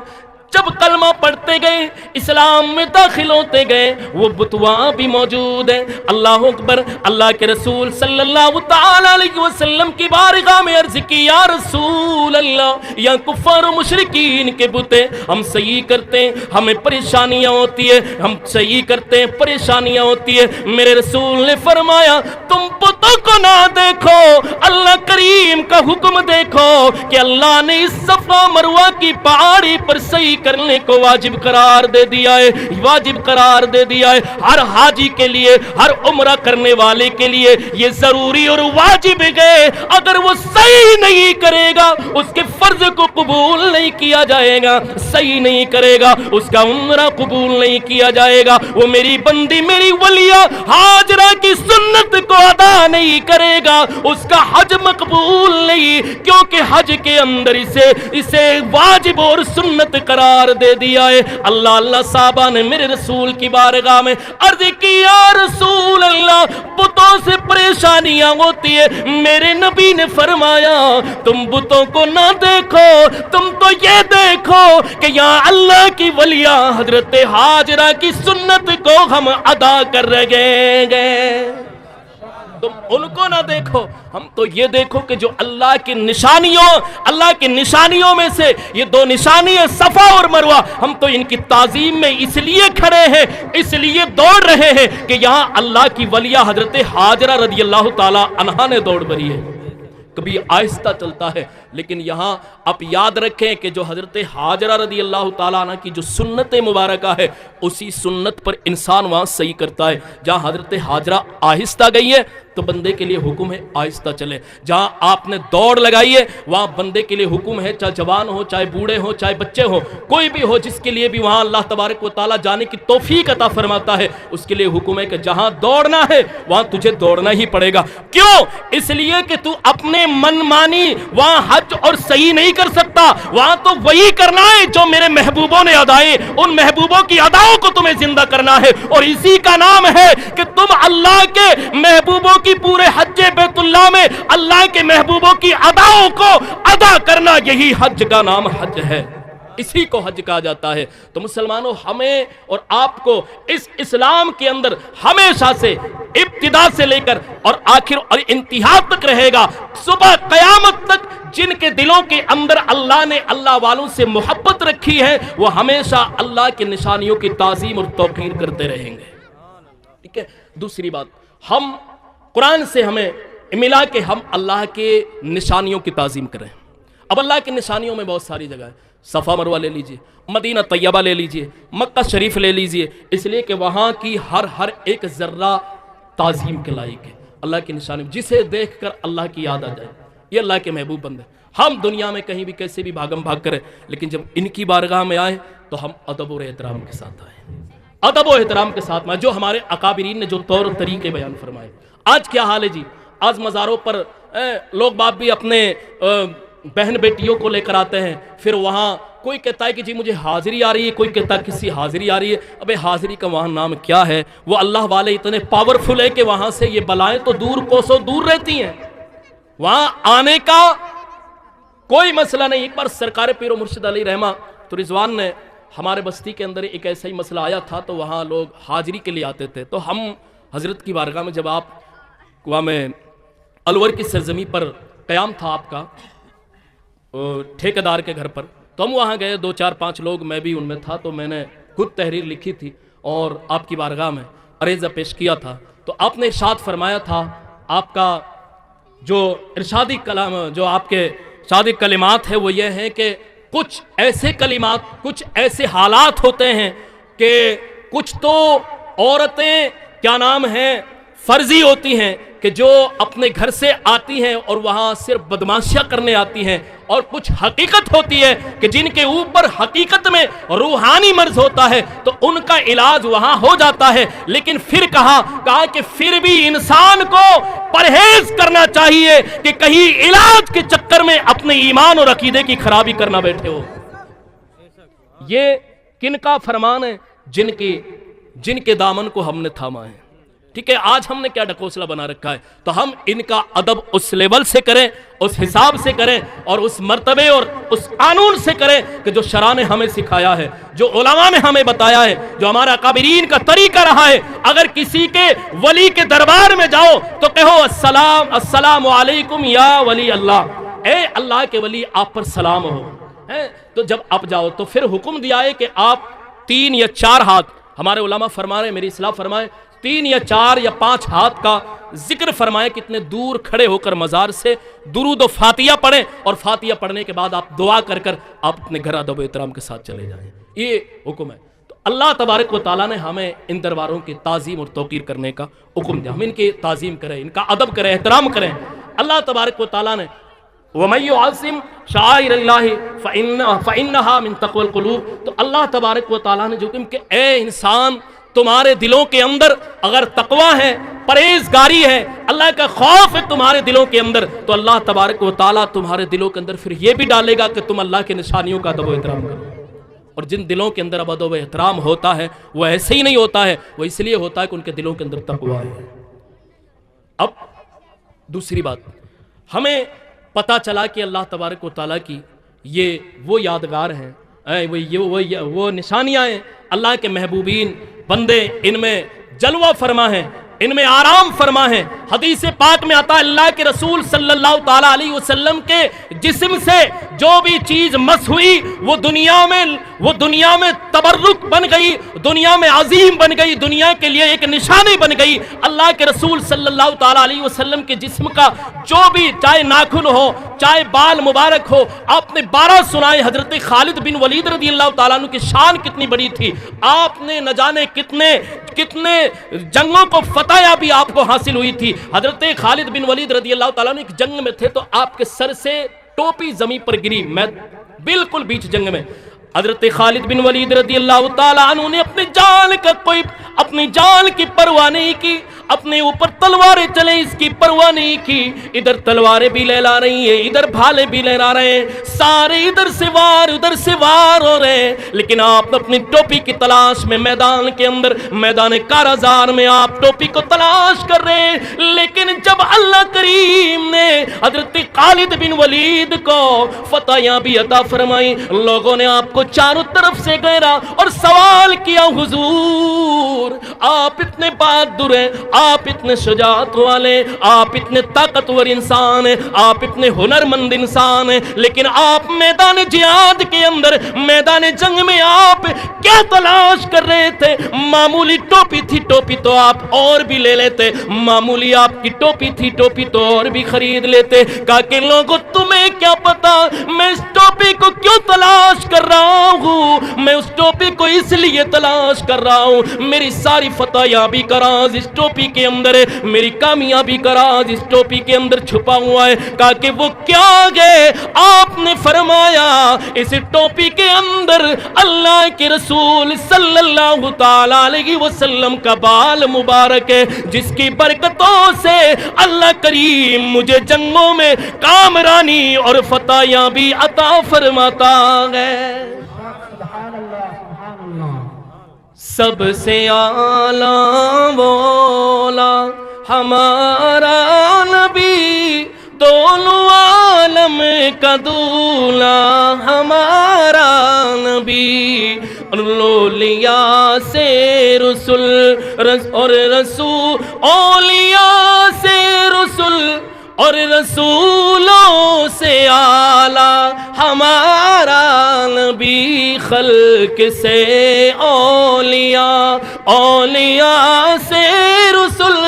S1: جب کلمہ پڑھتے گئے، اسلام میں داخل ہوتے گئے، وہ بت وہاں بھی موجود ہیں۔ اللہ اکبر۔ اللہ کے رسول صلی اللہ تعالی علیہ وسلم کی بارگاہ میں عرض کی یا رسول اللہ، یا کفار و مشرکین کے بتیں ہم صحیح کرتے ہیں، ہمیں پریشانیاں ہوتی ہے، ہم صحیح کرتے ہیں پریشانیاں ہوتی ہے۔ میرے رسول نے فرمایا تم بتوں کو نہ دیکھو، اللہ کریم کا حکم دیکھو کہ اللہ نے اس صفا مروہ کی پہاڑی پر صحیح کرنے کو واجب قرار دے دیا ہے، واجب قرار دے دیا ہے۔ ہر حاجی کے لیے، ہر عمرہ کرنے والے کے لیے یہ ضروری اور واجب ہے۔ اگر وہ صحیح نہیں کرے گا اس کے فرض کو قبول نہیں کیا جائے گا، صحیح نہیں کرے گا اس کا عمرہ قبول نہیں کیا جائے گا۔ وہ میری بندی، میری ولیہ ہاجرہ کی سنت کو ادا نہیں کرے گا، اس کا حج مقبول نہیں، کیونکہ حج کے اندر اسے واجب اور سنت قرار دے دیا ہے۔ اللہ صحابہ نے میرے رسول کی بارگاہ میں عرض کی یا رسول اللہ بتوں سے پریشانیاں ہوتی ہے۔ میرے نبی نے فرمایا تم بتوں کو نہ دیکھو، تم تو یہ دیکھو کہ یا اللہ کی ولیہ حضرت ہاجرہ کی سنت کو ہم ادا کر رہے ہیں۔ تم ان کو نہ دیکھو، ہم تو یہ دیکھو کہ جو اللہ کی نشانیوں میں سے یہ دو نشانی ہے صفا اور مروہ، ہم تو ان کی تعظیم میں اس لیے کھڑے ہیں، اس لیے دوڑ رہے ہیں کہ یہاں اللہ کی ولیہ حضرت ہاجرہ رضی اللہ تعالی عنہا نے دوڑ بری ہے۔ کبھی آہستہ چلتا ہے، لیکن یہاں آپ یاد رکھیں کہ جو حضرت ہاجرہ رضی اللہ تعالیٰ عنہ کی جو سنت مبارکہ ہے اسی سنت پر انسان وہاں صحیح کرتا ہے۔ جہاں حضرت ہاجرہ آہستہ گئی ہے تو بندے کے لیے حکم ہے آہستہ چلے، جہاں آپ نے دوڑ لگائی ہے وہاں بندے کے لیے حکم ہے، چاہے جوان ہو، چاہے بوڑھے ہو، چاہے بچے ہو، کوئی بھی ہو، جس کے لیے بھی وہاں اللہ تبارک و تعالیٰ جانے کی توفیق عطا فرماتا ہے اس کے لیے حکم ہے کہ جہاں دوڑنا ہے وہاں تجھے دوڑنا ہی پڑے گا۔ کیوں؟ اس لیے کہ تو اپنے من مانی وہاں حج اور صحیح نہیں کر سکتا، وہاں تو وہی کرنا ہے جو میرے محبوبوں نے ادائے، ان محبوبوں کی اداؤں کو تمہیں زندہ کرنا ہے، اور اسی کا نام ہے کہ تم اللہ کے محبوبوں کی پورے حج بیت اللہ میں اللہ کے محبوبوں کی اداؤں کو ادا کرنا، یہی حج کا نام حج ہے، اسی کو حج کہا جاتا ہے۔ تو مسلمانوں ہمیں اور آپ کو اس اسلام کے اندر ہمیشہ سے ابتدا سے لے کر اور آخر اور انتہا تک رہے گا، صبح قیامت تک جن کے دلوں کے اندر اللہ نے اللہ والوں سے محبت رکھی ہے وہ ہمیشہ اللہ کے نشانیوں کی تعظیم اور توقیر کرتے رہیں گے۔ ٹھیک ہے، دوسری بات، ہم قرآن سے ہمیں ملا کہ ہم اللہ کے نشانیوں کی تعظیم کریں۔ اب اللہ کی نشانیوں میں بہت ساری جگہ ہے، صفا مروہ لے لیجئے، مدینہ طیبہ لے لیجئے، مکہ شریف لے لیجئے، اس لیے کہ وہاں کی ہر ایک ذرہ تعظیم کے لائق ہے۔ اللہ کی نشانی جسے دیکھ کر اللہ کی یاد آ جائے، یہ اللہ کے محبوب بندے۔ ہم دنیا میں کہیں بھی کیسے بھی بھاگم بھاگ کریں، لیکن جب ان کی بارگاہ میں آئے تو ہم ادب اور احترام کے ساتھ آئے، ادب و احترام کے ساتھ میں جو ہمارے اکابرین نے جو طور طریقے بیان فرمائے۔ آج کیا حال ہے جی؟ آج مزاروں پر لوگ باپ بھی اپنے بہن بیٹیوں کو لے کر آتے ہیں، پھر وہاں کوئی کہتا ہے کہ جی مجھے حاضری آ رہی ہے، کوئی کہتا ہے کسی حاضری آ رہی ہے۔ ابے حاضری کا وہاں نام کیا ہے؟ وہ اللہ والے اتنے پاورفل ہے کہ وہاں سے یہ بلائیں تو دور کوسوں دور رہتی ہیں، وہاں آنے کا کوئی مسئلہ نہیں. ایک بار سرکار پیر و مرشد علیہ رحمہ تو رضوان نے ہمارے بستی کے اندر ایک ایسا ہی مسئلہ آیا تھا، تو وہاں لوگ حاضری کے لیے آتے تھے. تو ہم حضرت کی بارگاہ میں جب آپ وہاں میں الور کی سرزمین پر قیام تھا آپ کا ٹھیکیدار کے گھر پر، تو ہم وہاں گئے 2 4 5 لوگ، میں بھی ان میں تھا. تو میں نے خود تحریر لکھی تھی اور آپ کی بارگاہ میں عریضہ پیش کیا تھا. تو آپ نے ارشاد فرمایا تھا، آپ کا جو ارشادی کلام، جو آپ کے ارشادی کلمات ہیں وہ یہ ہیں کہ کچھ ایسے کلمات، کچھ ایسے حالات ہوتے ہیں کہ کچھ تو عورتیں کیا نام ہے فرضی ہوتی ہیں کہ جو اپنے گھر سے آتی ہیں اور وہاں صرف بدماشیاں کرنے آتی ہیں، اور کچھ حقیقت ہوتی ہے کہ جن کے اوپر حقیقت میں روحانی مرض ہوتا ہے تو ان کا علاج وہاں ہو جاتا ہے. لیکن پھر کہا کہ پھر بھی انسان کو پرہیز کرنا چاہیے کہ کہیں علاج کے چکر میں اپنے ایمان اور عقیدے کی خرابی کرنا بیٹھے ہو. یہ کن کا فرمان ہے؟ جن کے دامن کو ہم نے تھاما ہے. ٹھیک ہے، آج ہم نے کیا ڈھکوسلا بنا رکھا ہے، تو ہم ان کا ادب اس لیول سے کریں، اس حساب سے کریں، اور اس مرتبے اور اس قانون سے کریں کہ جو شرع نے ہمیں سکھایا ہے، جو علماء نے ہمیں بتایا ہے، جو ہمارا اکابرین کا طریقہ رہا ہے. اگر کسی کے ولی کے دربار میں جاؤ تو کہو السلام علیکم یا ولی اللہ، اے اللہ کے ولی آپ پر سلام ہو. تو جب آپ جاؤ تو پھر حکم دیا ہے کہ آپ 3 یا 4 ہاتھ، ہمارے علماء فرما رہے ہیں، میری اصلاح فرمائے، 3 یا 4 یا 5 ہاتھ کا ذکر فرمائے، کتنے دور کھڑے ہو کر مزار سے درود و فاتحہ پڑھیں، اور فاتحہ پڑھنے کے بعد آپ دعا کر آپ اپنے گھر ادب و احترام کے ساتھ چلے جائیں. یہ حکم ہے. تو اللہ تبارک و تعالیٰ نے ہمیں ان درباروں کی تعظیم اور توقیر کرنے کا حکم دیا. ہم ان کی تعظیم کریں، ان کا ادب کریں، احترام کریں. اللہ تبارک و تعالیٰ نے وَمَن يُعَظِّمْ شَعَائِرَ اللَّهِ فَإِنَّهَا مِن تَقْوَى الْقُلُوبِ. تو اللہ تبارک و تعالیٰ نے جو کہ اے انسان، تمہارے دلوں کے اندر اگر تقوی ہے، پرہیزگاری ہے، اللہ کا خوف ہے تمہارے دلوں کے اندر، تو اللہ تبارک و تعالیٰ تمہارے دلوں کے اندر پھر یہ بھی ڈالے گا کہ تم اللہ کے نشانیوں کا ادب و احترام کرو. اور جن دلوں کے اندر ادب و احترام ہوتا ہے وہ ایسے ہی نہیں ہوتا ہے، وہ اس لیے ہوتا ہے کہ ان کے دلوں کے اندر تقوی ہے. اب دوسری بات، ہمیں پتہ چلا کہ اللہ تبارک و تعالیٰ کی یہ وہ یادگار ہیں، وہ نشانیاں ہیں، اللہ کے محبوبین بندے ان میں جلوہ فرما ہیں، ان میں آرام فرما ہے. حدیث پاک میں آتا ہے اللہ کے رسول صلی اللہ تعالیٰ علیہ وسلم کے جسم سے جو بھی چیز مس ہوئی وہ دنیا میں تبرک بن گئی، دنیا میں عظیم بن گئی، دنیا کے لیے ایک نشانی بن گئی. اللہ کے رسول صلی اللہ تعالیٰ علیہ وسلم کے جسم کا جو بھی، چاہے ناخن ہو، چاہے بال مبارک ہو، آپ نے 12 سنائے. حضرت خالد بن ولید رضی اللہ تعالیٰ عنہ کی شان کتنی بڑی تھی، آپ نے نہ جانے کتنے جنگوں کو فتح یابی آپ کو حاصل ہوئی تھی. حضرت خالد بن ولید رضی اللہ تعالیٰ عنہ ایک جنگ میں تھے تو آپ کے سر سے ٹوپی زمین پر گری، میں بالکل بیچ جنگ میں. حضرت خالد بن ولید رضی اللہ تعالیٰ عنہ نے اپنی جان کی پرواہ نہیں کی، اپنے اوپر تلواریں چلیں اس کی پرواہ نہیں کی. ادھر تلواریں بھی لہرا رہی ہیں، ادھر بھالے بھی لہرا رہے ہیں، سارے ادھر سے وار ہو رہے ہیں، لیکن آپ اپنی ٹوپی کی تلاش میں میدان کے اندر، میدان کارزار میں آپ ٹوپی کو تلاش کر رہے ہیں. لیکن جب اللہ کریم نے حضرت خالد بن ولید کو فتح یابی عطا فرمائی، لوگوں نے آپ کو چاروں طرف سے گھیرا اور سوال کیا، حضور آپ اتنے بہادر ہیں، آپ اتنے شجاعت والے، آپ اتنے طاقتور انسان ہیں، آپ اتنے ہنرمند انسان ہیں، لیکن آپ میدان جہاد کے اندر، میدان جنگ میں آپ کیا تلاش کر رہے تھے؟ معمولی ٹوپی تھی، ٹوپی تو آپ اور بھی لے لیتے، معمولی آپ کی ٹوپی تھی، ٹوپی تو اور بھی خرید لیتے. کہا کہ لوگوں تمہیں کیا پتا میں اس ٹوپی کو کیوں تلاش کر رہا ہوں، میں اس ٹوپی کو اس لیے تلاش کر رہا ہوں، میری ساری فتح یابی کا راز اس ٹوپی کے اندر ہے، میری کامیابی کا راز اس ٹوپی کے اندر چھپا ہوا ہے. کہا کہ وہ کیا ہے؟ آپ نے فرمایا اس ٹوپی کے اندر اللہ کے رسول صلی اللہ تعالیٰ علیہ وسلم کا بال مبارک ہے، جس کی برکتوں سے اللہ کریم مجھے جنگوں میں کامرانی اور فتح یابی عطا فرماتا ہے. سب سے اعلیٰ مولا ہمارا نبی، دونوں عالم عالم کا دولا ہمارا نبی، اولیاء سے رسول اور رسول، اولیاء سے رسول اور رسولوں سے اعلیٰ ہمارا نبی، خلق سے اولیاء، اولیاء سے رسول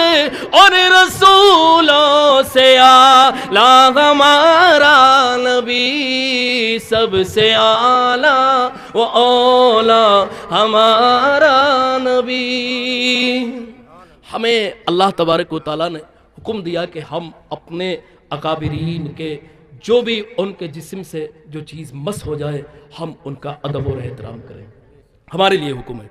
S1: اور رسولوں سے اعلیٰ ہمارا نبی، سب سے اعلیٰ و اولیٰ ہمارا نبی۔ ہمیں اللہ تبارک و تعالیٰ نے حکم دیا کہ ہم اپنے اکابرین کے جو بھی ان کے جسم سے جو چیز مس ہو جائے ہم ان کا ادب اور احترام کریں، ہمارے لیے حکم ہے۔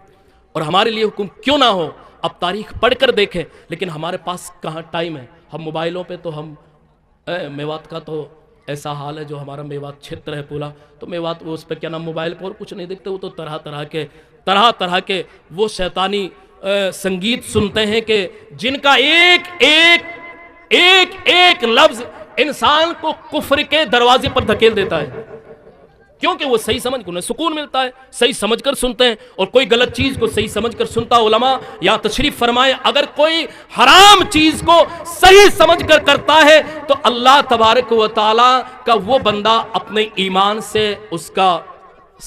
S1: اور ہمارے لیے حکم کیوں نہ ہو، اب تاریخ پڑھ کر دیکھیں، لیکن ہمارے پاس کہاں ٹائم ہے۔ ہم موبائلوں پہ تو ہم میوات کا تو ایسا حال ہے، جو ہمارا میوات چھیتر ہے پورا، تو میوات وہ اس پہ کیا نام موبائل پہ اور کچھ نہیں دیکھتے، وہ تو طرح طرح کے وہ شیطانی سنگیت سنتے ہیں کہ جن کا ایک لفظ انسان کو کفر کے دروازے پر دھکیل دیتا ہے، کیونکہ وہ صحیح سمجھ کر انہیں سکون ملتا ہے، صحیح سمجھ کر سنتے ہیں۔ اور کوئی غلط چیز کو صحیح سمجھ کر سنتا، علماء یا تشریف فرمائے اگر کوئی حرام چیز کو صحیح سمجھ کر کرتا ہے تو اللہ تبارک و تعالی کا وہ بندہ اپنے ایمان سے اس کا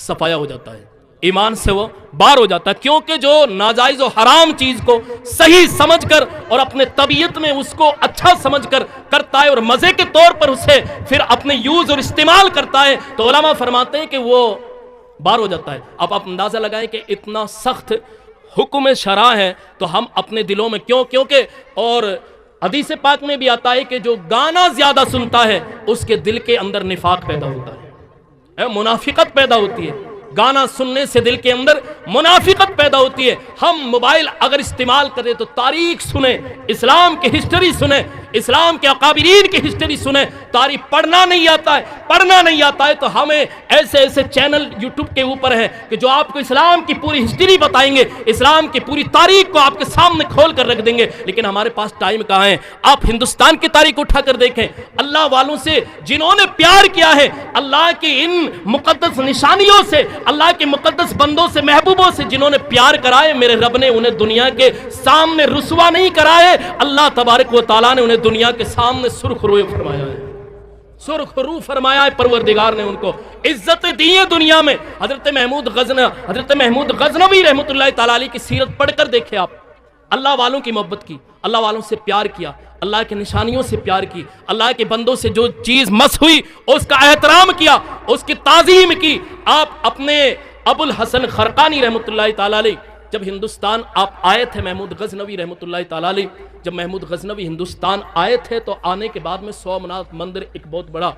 S1: صفایا ہو جاتا ہے، ایمان سے وہ بار ہو جاتا ہے، کیونکہ جو ناجائز و حرام چیز کو صحیح سمجھ کر اور اپنے طبیعت میں اس کو اچھا سمجھ کر کرتا ہے اور مزے کے طور پر اسے پھر اپنے یوز اور استعمال کرتا ہے، تو علماء فرماتے ہیں کہ وہ بار ہو جاتا ہے۔ اب آپ اندازہ لگائیں کہ اتنا سخت حکم شرع ہے تو ہم اپنے دلوں میں کیونکہ اور حدیث پاک میں بھی آتا ہے کہ جو گانا زیادہ سنتا ہے اس کے دل کے اندر نفاق پیدا ہوتا ہے، منافقت پیدا ہوتی ہے، گانا سننے سے دل کے اندر منافقت پیدا ہوتی ہے۔ ہم موبائل اگر استعمال کریں تو تاریخ سنیں، اسلام کی ہسٹری سنیں، اسلام کے اکابرین کی ہسٹری سنیں۔ تاریخ پڑھنا نہیں آتا ہے تو ہمیں ایسے چینل یوٹیوب کے اوپر ہیں کہ جو آپ کو اسلام کی پوری ہسٹری بتائیں گے، اسلام کی پوری تاریخ کو آپ کے سامنے کھول کر رکھ دیں گے، لیکن ہمارے پاس ٹائم کہاں ہے۔ آپ ہندوستان کی تاریخ اٹھا کر دیکھیں، اللہ والوں سے جنہوں نے پیار کیا ہے، اللہ کی ان مقدس نشانیوں سے، اللہ کے مقدس بندوں سے، محبوبوں سے جنہوں نے پیار کرائے، میرے رب نے انہیں دنیا کے سامنے رسوا نہیں کرائے، اللہ تبارک و تعالیٰ نے انہیں دنیا کے سامنے سرخ روئے فرمایا ہے، سرخ رو فرمایا ہے۔ پروردگار نے ان کو عزت دی ہے دنیا میں۔ حضرت محمود غزنوی رحمۃ اللہ تعالیٰ علیہ کی سیرت پڑھ کر دیکھیں آپ، اللہ والوں کی محبت کی، اللہ والوں سے پیار کیا، اللہ کے نشانیوں سے پیار کی، اللہ کے بندوں سے جو چیز مس ہوئی اس کا احترام کیا، اس کی تعظیم کی۔ آپ اپنے ابو الحسن خرقانی رحمۃ اللہ تعالیٰ علیہ جب ہندوستان آپ آئے تھے، محمود غزنوی رحمۃ اللہ تعالیٰ علیہ جب محمود غزنوی ہندوستان آئے تھے تو آنے کے بعد میں سومناتھ مندر ایک بہت بڑا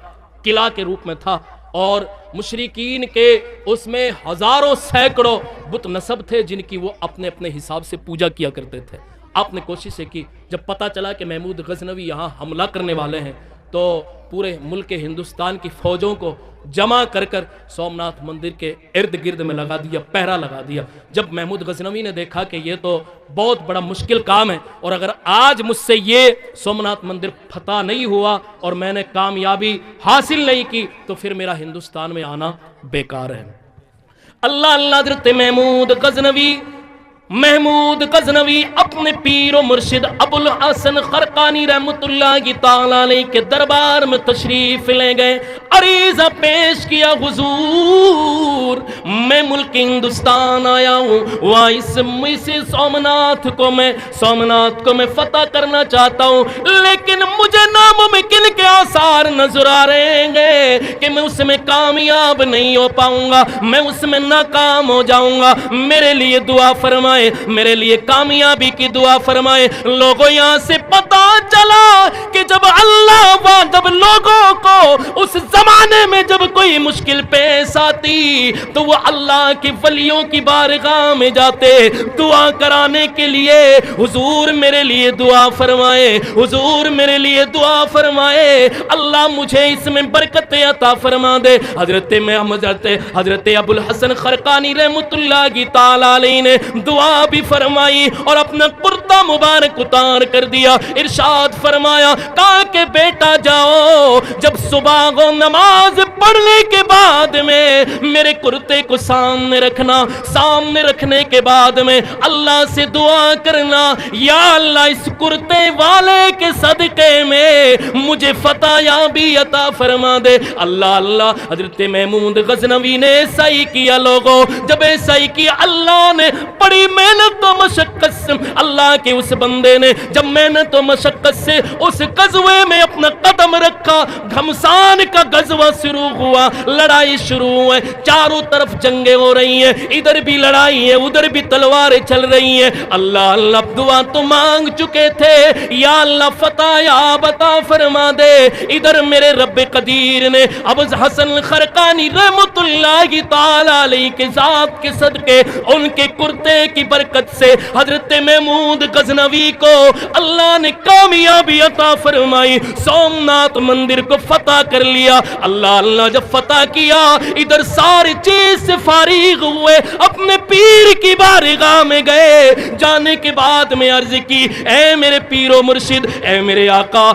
S1: قلعہ کے روپ میں تھا، اور مشرکین کے اس میں ہزاروں سینکڑوں بت نصب تھے جن کی وہ اپنے حساب سے پوجا کیا کرتے تھے۔ آپ نے کوشش کی، جب پتہ چلا کہ محمود غزنوی یہاں حملہ کرنے والے ہیں تو پورے ملک ہندوستان کی فوجوں کو جمع کر سومناتھ مندر کے ارد گرد میں لگا دیا، پہرا لگا دیا۔ جب محمود غزنوی نے دیکھا کہ یہ تو بہت بڑا مشکل کام ہے، اور اگر آج مجھ سے یہ سومناتھ مندر فتح نہیں ہوا اور میں نے کامیابی حاصل نہیں کی تو پھر میرا ہندوستان میں آنا بیکار ہے۔ اللہ حضرت محمود غزنوی اپنے پیر و مرشد ابو الحسن خرقانی رحمت اللہ تعالیٰ علیہ کے دربار میں تشریف لے گئے، عریضہ پیش کیا، حضور میں ملک ہندوستان آیا ہوں، وہاں اس سومناتھ کو میں فتح کرنا چاہتا ہوں، لیکن مجھے ناممکن کے آثار نظر آ رہے ہیں کہ میں اس میں کامیاب نہیں ہو پاؤں گا، میں اس میں ناکام ہو جاؤں گا، میرے لیے دعا فرمائے، میرے لیے کامیابی کی دعا فرمائے۔ لوگوں یہاں سے پتا چلا کہ جب لوگوں کو اس زمانے میں جب کوئی مشکل پیش آتی تو وہ اللہ کے ولیوں کی بارگاہ میں جاتے دعا کرانے کے لیے، حضور میرے لیے دعا فرمائے، حضور میرے لیے دعا فرمائے، اللہ مجھے اس میں برکت عطا فرما دے۔ حضرت ابو الحسن خرقانی رحمت اللہ تعالی علیہ نے دعا بھی فرمائی اور اپنا کرتا مبارک اتار کر دیا، ارشاد ارشاد فرمایا، کہا کہ بیٹا جاؤ، جب صبح کو نماز پڑھنے کے بعد میں میرے کرتے کو سامنے رکھنا، سامنے رکھنے کے بعد میں اللہ سے دعا کرنا، یا اللہ اس کرتے والے کے صدقے میں مجھے فتح یابی عطا فرما دے۔ اللہ اللہ، حضرت محمود غزنوی نے ایسا ہی کیا لوگوں، جب ایسا ہی کیا اللہ نے بڑی محنت و مشقت سے، اللہ کے اس بندے نے جب محنت و مشقت سے اس غزوے میں اپنا قدم رکھا، گھمسان کا غزوہ شروع ہوا، لڑائی شروع ہے، چاروں طرف جنگیں ہو رہی ہیں، ادھر بھی لڑائی ہے ادھر بھی تلواریں چل رہی ہیں۔ اللہ اللہ دعا تو مانگ چکے تھے، یا اللہ فتح یاب عطا فرما دے۔ ادھر میرے رب قدیر نے ابو حسن خرقانی رحمت اللہ تعالی علیہ کے ذات کے صدقے، ان کے کرتے کی برکت سے حضرت محمود غزنوی کو اللہ نے کامیابی عطا فرمائی، سومناتھ مندر کو فتح کر لیا۔ اللہ اللہ جب فتح کیا، ادھر ساری چیز سے فارغ ہوئے، اپنے پیر کی بارگاہ میں گئے، جانے کے بعد میں عرض کی، اے میرے پیر و مرشد، اے میرے آقا،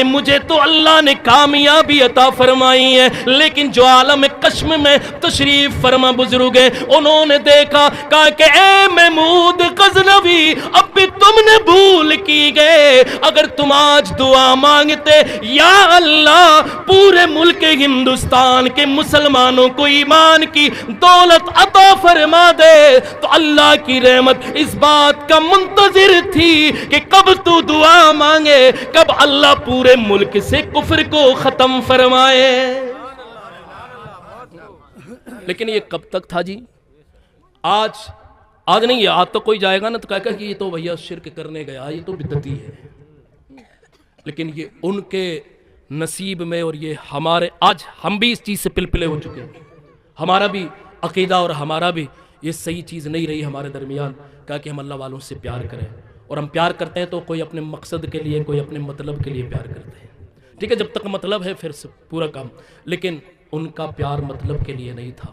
S1: مجھے تو اللہ نے کامیابی عطا فرمائی ہے، لیکن جو عالم کشم میں تشریف فرما بزرگ ہیں، انہوں نے دیکھا، کہا کہ اے محمود غزنوی، اب بھی تم نے بھول کی گئے، اگر تم آج دعا مانگتے، یا اللہ پورے ملک ہندوستان کے مسلمانوں کو ایمان کی دولت عطا فرما دے، تو اللہ کی رحمت اس بات کا منتظر تھی کہ کب تو دعا مانگے، کب اللہ پورے ملک سے کفر کو ختم فرمائے۔ لیکن یہ کب تک تھا جی؟ آج نہیں، آج تو کوئی جائے گا نا تو کہے گا کہ یہ تو بھیا شرک کرنے گیا، یہ تو بدعتی ہے، لیکن یہ ان کے نصیب میں، اور یہ ہمارے، آج ہم بھی اس چیز سے پلپلے ہو چکے ہیں، ہمارا بھی عقیدہ اور ہمارا بھی یہ صحیح چیز نہیں رہی ہمارے درمیان، کہا کہ ہم اللہ والوں سے پیار کریں، اور ہم پیار کرتے ہیں تو کوئی اپنے مقصد کے لیے، کوئی اپنے مطلب کے لیے پیار کرتے ہیں، ٹھیک ہے، جب تک مطلب ہے پھر پورا کام، لیکن ان کا پیار مطلب کے لیے نہیں تھا،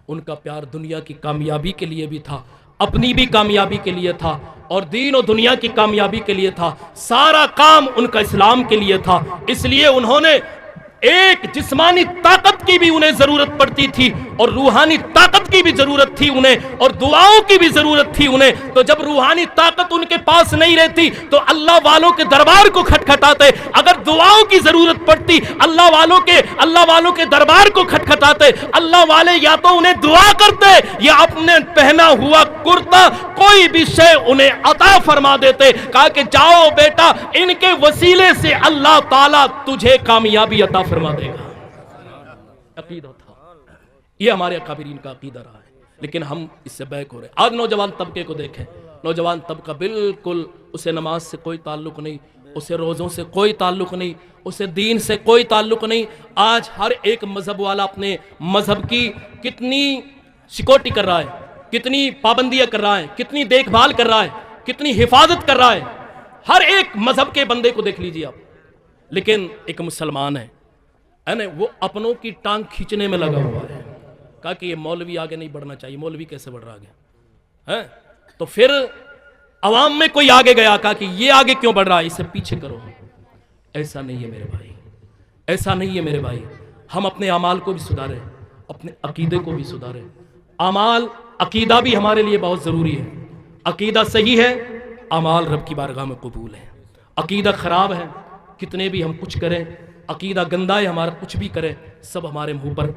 S1: ان کا پیار دنیا کی کامیابی کے لیے بھی تھا، اپنی بھی کامیابی کے لیے تھا، اور دین و دنیا کی کامیابی کے لیے تھا، سارا کام ان کا اسلام کے لیے تھا۔ اس لیے انہوں نے ایک جسمانی طاقت کی بھی انہیں ضرورت پڑتی تھی، اور روحانی طاقت کی بھی ضرورت تھی انہیں، اور دعاؤں کی بھی ضرورت تھی انہیں، تو جب روحانی طاقت ان کے پاس نہیں رہتی تو اللہ والوں کے دربار کو کھٹکھٹاتے، اگر دعاؤں کی ضرورت پڑتی اللہ والوں کے دربار کو کھٹکھٹاتے، اللہ والے یا تو انہیں دعا کرتے یا اپنے پہنا ہوا کرتا کوئی بھی شے انہیں عطا فرما دیتے، کہا کہ جاؤ بیٹا، ان کے وسیلے سے اللہ تعالیٰ تجھے کامیابی عطا فرما دے گا۔ عقیدہ تھا، یہ ہمارے اکابرین کا عقیدہ رہا ہے، لیکن ہم اس سے بیک ہو رہے ہیں۔ آج نوجوان طبقے کو دیکھیں، نوجوان طبقہ بالکل، اسے نماز سے کوئی تعلق نہیں، اسے روزوں سے کوئی تعلق نہیں، اسے دین سے کوئی تعلق نہیں۔ آج ہر ایک مذہب والا اپنے مذہب کی کتنی سیکورٹی کر رہا ہے، کتنی پابندیاں کر رہا ہے، کتنی دیکھ بھال کر رہا ہے، کتنی حفاظت کر رہا ہے، ہر ایک مذہب کے بندے کو دیکھ لیجیے آپ، لیکن ایک مسلمان ہے نا، وہ اپنوں کی ٹانگ کھینچنے میں لگا ہوا ہے، کہا کہ یہ مولوی آگے نہیں بڑھنا چاہیے، مولوی کیسے بڑھ رہا آگے، تو پھر عوام میں کوئی آگے گیا، کہا کہ یہ آگے کیوں بڑھ رہا ہے، اسے پیچھے کرو۔ ایسا نہیں ہے میرے بھائی، ایسا نہیں ہے میرے بھائی، ہم اپنے اعمال کو بھی سدھاریں، اپنے عقیدے کو بھی سدھاریں۔ اعمال، عقیدہ بھی ہمارے لیے بہت ضروری ہے، عقیدہ صحیح ہے، اعمال رب کی بارگاہ میں قبول ہے۔ عقیدہ خراب ہے، کتنے بھی ہم کچھ کریں، عقیدہ گندا ہے ہمارا، کچھ بھی کریں سب ہمارے منہ پر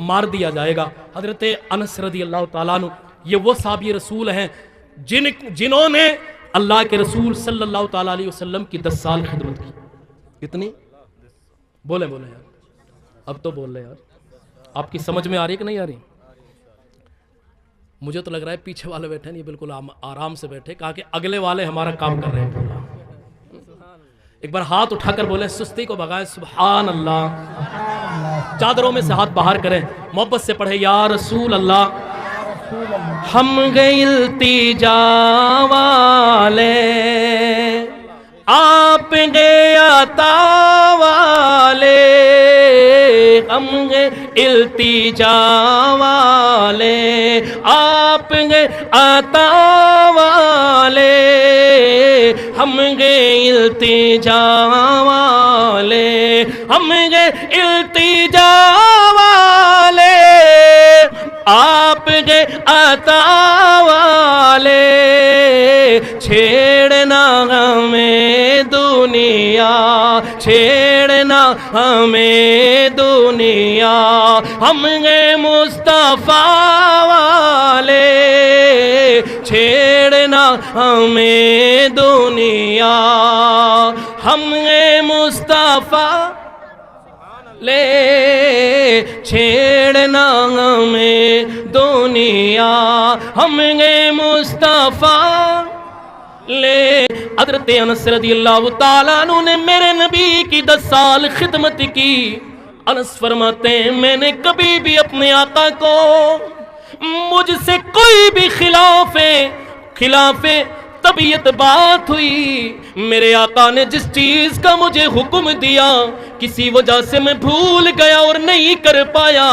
S1: مار دیا جائے گا۔ حضرت انس رضی اللہ تعالیٰ عنہ، یہ وہ صحابی رسول ہیں جنہوں نے اللہ کے رسول صلی اللہ تعالیٰ علیہ وسلم کی 10 سال خدمت کی۔ کتنی؟ بولے یار، اب تو بول رہے یار، آپ کی سمجھ میں آ رہی ہے کہ نہیں آ رہی؟ مجھے تو لگ رہا ہے پیچھے والے بیٹھے نہیں، بالکل آرام سے بیٹھے، کہا کہ اگلے والے ہمارا کام کر رہے ہیں۔ ایک بار ہاتھ اٹھا کر بولے، سستی کو بھگائے، سبحان اللہ۔ چادروں میں سے ہاتھ باہر کریں، محبت سے پڑھے، یا رسول اللہ، ہم گئے التجا والے، آپ گئے عطا والے، ہم گئے التجا والے، آپ گے عطا والے، ہم گے التجا والے، ہم گے التجا والے، آپ گے عطا والے، چھیڑنا ہمیں دنیا، چھیڑنا ہمیں دنیا، ہم گے مصطفیٰ والے، چھیڑنا ہمیں دنیا، ہم گے مصطفیٰ لے، چھیڑنا ہمیں دنیا، ہم گے مصطفیٰ لے۔ حضرت انس رضی اللہ تعالیٰ عنہ نے میرے نبی کی 10 سال خدمت کی۔ انس فرماتے ہیں میں نے کبھی بھی اپنے آقا کو مجھ سے کوئی بھی خلاف طبیعت بات ہوئی، میرے آقا نے جس چیز کا مجھے حکم دیا کسی وجہ سے میں بھول گیا اور نہیں کر پایا،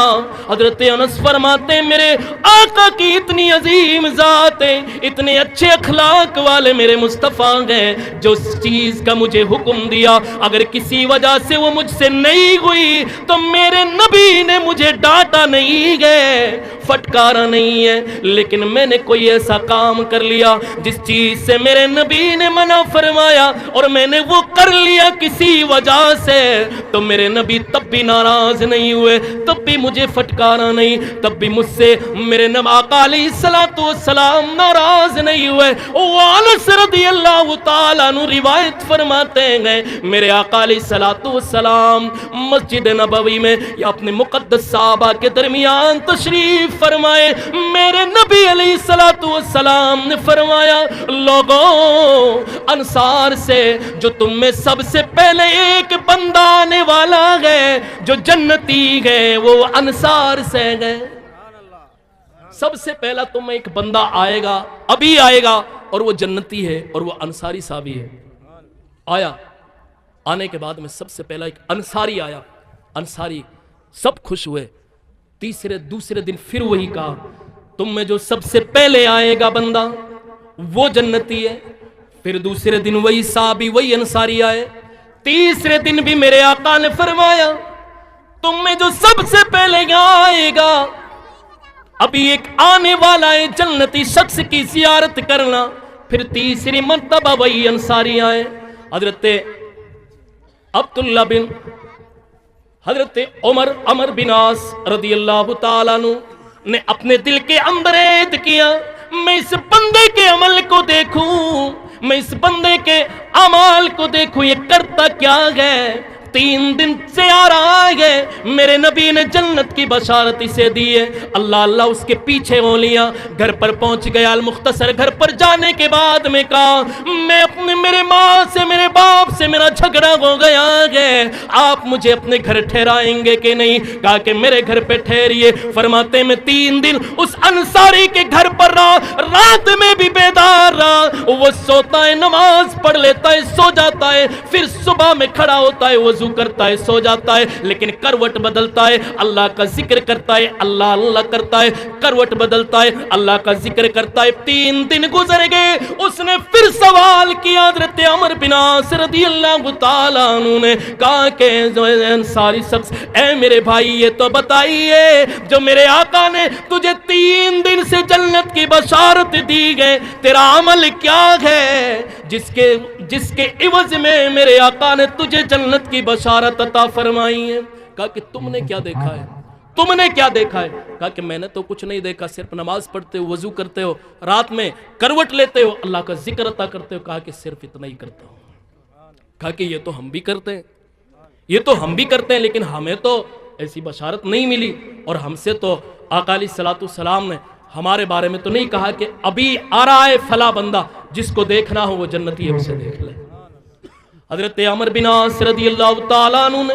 S1: حضرت انس فرماتے ہیں میرے آقا کی اتنی عظیم ذات ہے، اتنے اچھے اخلاق والے میرے مصطفیٰ ہیں، جو اس چیز کا مجھے حکم دیا اگر کسی وجہ سے وہ مجھ سے نہیں ہوئی تو میرے نبی نے مجھے ڈانٹا نہیں ہے، پھٹکارا نہیں ہے، لیکن میں نے کوئی ایسا کام کر لیا جس چیز سے میرے نبی نے منع فرمایا اور میں نے وہ کر لیا کسی وجہ سے، تو میرے نبی تب بھی ناراض نہیں ہوئے، تب بھی مجھے پھٹکارا نہیں، تب بھی مجھ سے میرے آقا علیہ السلام ناراض نہیں ہوئے۔ انس رضی اللہ تعالیٰ عنہ روایت فرماتے ہیں میرے آقا علیہ السلام مسجد نبوی میں یا اپنے مقدس صحابہ کے درمیان تشریف فرمائے، میرے نبی علیہ السلام نے فرمایا لوگوں انصار سے جو تم میں سب سے پہلے ایک بندہ آنے والا ہے جو جنتی ہے وہ انصار سے ہے، سب سے پہلا تم میں ایک بندہ آئے گا، ابھی آئے گا اور وہ جنتی ہے اور وہ انصاری صحابی ہے۔ آیا، آنے کے بعد میں سب سے پہلا ایک انصاری آیا، انصاری سب خوش ہوئے، دوسرے دن پھر وہی کہا تم میں جو سب سے پہلے آئے گا بندہ وہ جنتی ہے، پھر دوسرے دن وہی صحابی وہی انصاری آئے، تیسرے دن بھی میرے آقا نے فرمایا تم میں جو سب سے پہلے یہاں آئے گا ابھی ایک آنے والا ہے جنتی شخص کی زیارت کرنا، پھر تیسری مرتبہ وہی انصاری آئے۔ حضرت عبداللہ بن حضرت عمر بن عاص رضی اللہ تعالیٰ عنہ نے اپنے دل کے اندر عید کیا میں اس بندے کے عمل کو دیکھوں، میں اس بندے کے عمال کو دیکھوں یہ کرتا کیا ہے، 3 دن سے آ رہا ہے، میرے نبی نے جنت کی بشارت اسے دی ہے، اللہ اس کے پیچھے ہو لیا، گھر پر پہنچ گیا، المختصر گھر پر جانے کے بعد میں کہا میں میرے ماں سے میرے باپ سے میرا جھگڑا ہو گیا ہے، آپ مجھے اپنے گھر ٹھہرائیں گے کہ نہیں؟ کہا کہ میرے گھر پہ ٹھہریے۔ فرماتے میں 3 دن اس انصاری کے گھر پر رہا، رات میں بھی بیدار رہا، وہ سوتا ہے نماز پڑھ لیتا ہے سو جاتا ہے، پھر صبح میں کھڑا ہوتا ہے وضو کرتا ہے سو جاتا ہے، لیکن کروٹ بدلتا ہے، اللہ کا ذکر کرتا ہے، اللہ کرتا ہے، کروٹ بدلتا ہے، اللہ کا ذکر کرتا ہے۔ 3 دن گزر گئے، اس نے پھر سوال کیا، حضرت عمر بن عاص رضی اللہ تعالیٰ عنہ نے کہا کہ انصاری شخص اے میرے بھائی یہ تو بتائیے جو میرے آقا نے تجھے 3 دن سے جنت کی بشارت دی گئے تیرا عمل کیا ہے جس کے عوض میں میرے آقا نے تجھے جنت کی بشارت عطا فرمائی ہے؟ کہا کہ تم نے کیا دیکھا ہے؟ تم نے کیا دیکھا ہے؟ کہا کہ میں نے تو کچھ نہیں دیکھا، صرف نماز پڑھتے ہو، وضو کرتے ہو، رات میں کروٹ لیتے ہو، اللہ کا ذکر عطا کرتے ہو۔ کہا کہ صرف اتنا ہی کرتا ہوں۔ کہا کہ یہ تو ہم بھی کرتے ہیں، یہ تو ہم بھی کرتے ہیں، لیکن ہمیں تو ایسی بشارت نہیں ملی، اور ہم سے تو آقا علیہ السلام نے ہمارے بارے میں تو نہیں کہا کہ ابھی آ رہا ہے فلاں بندہ جس کو دیکھنا ہو وہ جنتی ہے اسے دیکھ لے۔ حضرت عمر بن عاص رضی اللہ تعالیٰ عنہ نے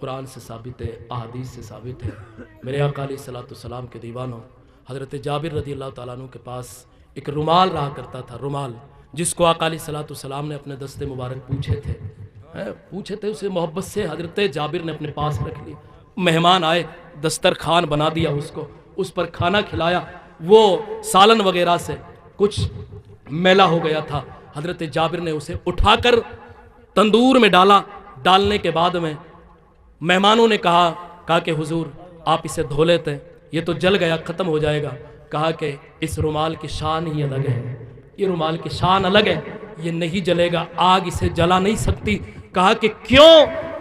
S1: قرآن سے ثابت ہے، احادیث سے ثابت ہے۔ میرے آقا علیہ الصلوۃ والسلام کے دیوانوں، حضرت جابر رضی اللہ تعالیٰ عنہ کے پاس ایک رومال رہا کرتا تھا، رومال جس کو آقا علیہ الصلوۃ والسلام نے اپنے دست مبارک پوچھے تھے اسے محبت سے حضرت جابر نے اپنے پاس رکھ لی۔ مہمان آئے، دسترخوان بنا دیا، اس پر کھانا کھلایا، وہ سالن وغیرہ سے کچھ میلا ہو گیا تھا۔ حضرت جابر نے اسے اٹھا کر تندور میں ڈالا، ڈالنے کے بعد میں مہمانوں نے کہا کہ حضور آپ اسے دھو لیتے ہیں، یہ تو جل گیا، ختم ہو جائے گا۔ کہا کہ اس رومال کی شان ہی الگ ہے، یہ رومال کی شان الگ ہے، یہ نہیں جلے گا، آگ اسے جلا نہیں سکتی۔ کہا کہ کیوں؟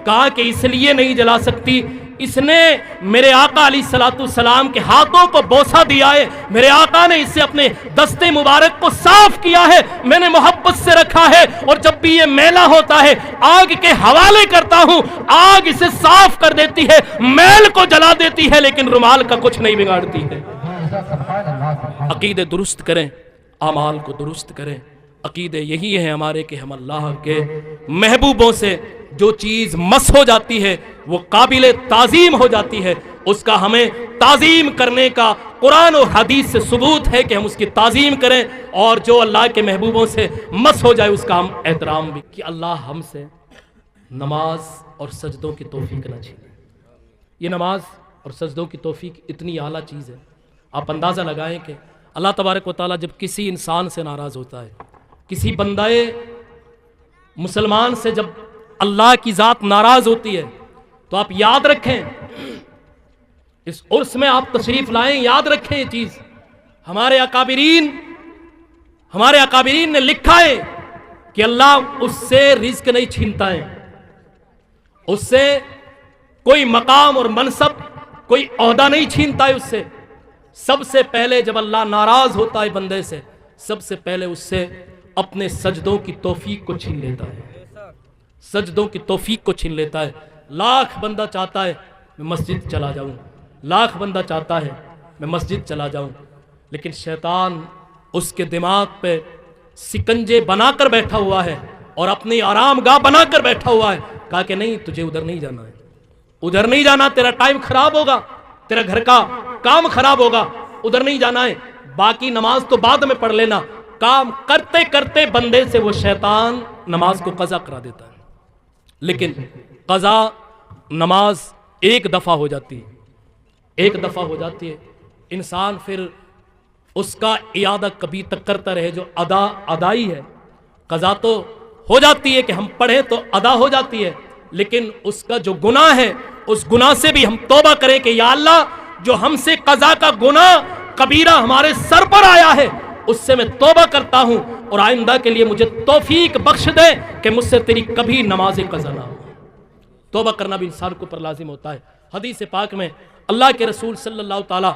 S1: کہا کہ اس لیے نہیں جلا سکتی، اس نے میرے آقا علیہ الصلوۃ والسلام کے ہاتھوں کو بوسہ دیا ہے، میرے آقا نے اس سے اپنے دست مبارک کو صاف کیا ہے، میں نے محبت سے رکھا ہے، اور جب بھی یہ میلا ہوتا ہے آگ کے حوالے کرتا ہوں، آگ اسے صاف کر دیتی ہے، میل کو جلا دیتی ہے، لیکن رومال کا کچھ نہیں بگاڑتی ہے۔ عقیدے درست کریں، اعمال کو درست کریں۔ عقیدے یہی ہے ہمارے کہ ہم اللہ کے محبوبوں سے جو چیز مس ہو جاتی ہے وہ قابل تعظیم ہو جاتی ہے، اس کا ہمیں تعظیم کرنے کا قرآن و حدیث سے ثبوت ہے کہ ہم اس کی تعظیم کریں، اور جو اللہ کے محبوبوں سے مس ہو جائے اس کا ہم احترام بھی۔ کہ اللہ ہم سے نماز اور سجدوں کی توفیق نہ چھینے۔ یہ نماز اور سجدوں کی توفیق اتنی اعلیٰ چیز ہے، آپ اندازہ لگائیں کہ اللہ تبارک و تعالیٰ جب کسی انسان سے ناراض ہوتا ہے، کسی بندہ مسلمان سے جب اللہ کی ذات ناراض ہوتی ہے، تو آپ یاد رکھیں، اس عرس میں آپ تشریف لائیں، یاد رکھیں یہ چیز۔ ہمارے اکابرین نے لکھا ہے کہ اللہ اس سے رزق نہیں چھینتا ہے، اس سے کوئی مقام اور منصب، کوئی عہدہ نہیں چھینتا ہے اس سے۔ سب سے پہلے جب اللہ ناراض ہوتا ہے بندے سے، سب سے پہلے اس سے اپنے سجدوں کی توفیق کو چھین لیتا ہے، سجدوں کی توفیق کو چھین لیتا ہے۔ لاکھ بندہ چاہتا ہے میں مسجد چلا جاؤں، لاکھ بندہ چاہتا ہے میں مسجد چلا جاؤں، لیکن شیطان اس کے دماغ پہ سکنجے بنا کر بیٹھا ہوا ہے اور اپنی آرام گاہ بنا کر بیٹھا ہوا ہے۔ کہا کہ نہیں، تجھے ادھر نہیں جانا ہے، ادھر نہیں جانا، تیرا ٹائم خراب ہوگا، تیرا گھر کا کام خراب ہوگا، ادھر نہیں جانا ہے، باقی نماز تو بعد میں پڑھ لینا۔ کام کرتے کرتے بندے سے وہ شیطان نماز کو قضا کرا دیتا ہے، لیکن قضا نماز ایک دفعہ ہو جاتی ہے، ایک دفعہ ہو جاتی ہے، انسان پھر اس کا اعادہ کبھی تک کرتا رہے۔ جو ادائی ہے، قضا تو ہو جاتی ہے کہ ہم پڑھیں تو ادا ہو جاتی ہے، لیکن اس کا جو گناہ ہے، اس گناہ سے بھی ہم توبہ کریں کہ یا اللہ جو ہم سے قضا کا گناہ کبیرہ ہمارے سر پر آیا ہے اس سے میں توبہ کرتا ہوں، اور آئندہ کے لیے مجھے توفیق بخش دے کہ مجھ سے تیری کبھی نماز قضا نہ ہو۔ توبہ کرنا بھی انسان کو پر لازم ہوتا ہے۔ حدیث پاک میں اللہ کے رسول صلی اللہ تعالی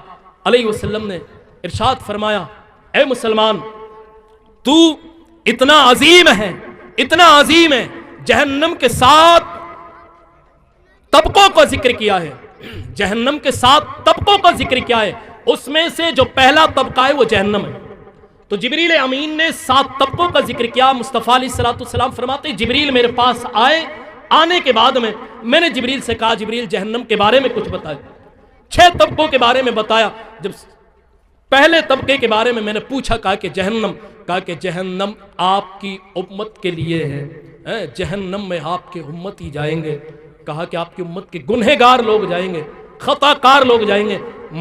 S1: علیہ وسلم نے ارشاد فرمایا، اے مسلمان، تو اتنا عظیم ہے، اتنا عظیم ہے، جہنم کے 7 طبقوں کا ذکر کیا ہے، جہنم کے 7 طبقوں کا ذکر کیا ہے، اس میں سے جو پہلا طبقہ ہے وہ جہنم ہے۔ تو جبریل امین نے 7 طبقوں کا ذکر کیا۔ مصطفیٰ علیہ السلام فرماتے ہیں جبریل میرے پاس آئے، آنے کے بعد میں نے جبریل سے کہا جبریل جہنم کے بارے میں کچھ بتائے۔ 6 طبقوں کے بارے میں بتایا۔ جب پہلے طبقے کے بارے میں نے پوچھا، کہا کہ جہنم آپ کی امت کے لیے ہے، جہنم میں آپ کے امت ہی جائیں گے۔ کہا کہ آپ کی امت کے گنہگار لوگ جائیں گے، خطا کار لوگ جائیں گے،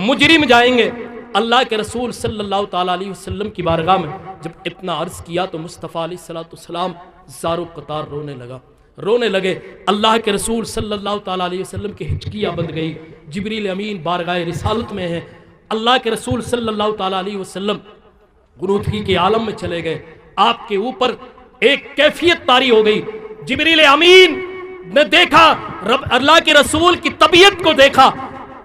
S1: مجرم جائیں گے۔ اللہ کے رسول صلی اللہ تعالیٰ علیہ وسلم کی بارگاہ میں جب اتنا عرض کیا تو مصطفیٰ علیہ السلام زارو قطار رونے لگے۔ اللہ کے رسول صلی اللہ تعالیٰ علیہ وسلم کی ہچکیاں بند گئی۔ جبریل امین بارگاہ رسالت میں ہیں، اللہ کے رسول صلی اللہ تعالیٰ علیہ وسلم غنودگی کے عالم میں چلے گئے۔ آپ کے اوپر ایک کیفیت طاری ہو گئی۔ جبریل امین نے دیکھا، اللہ کے رسول کی طبیعت کو دیکھا،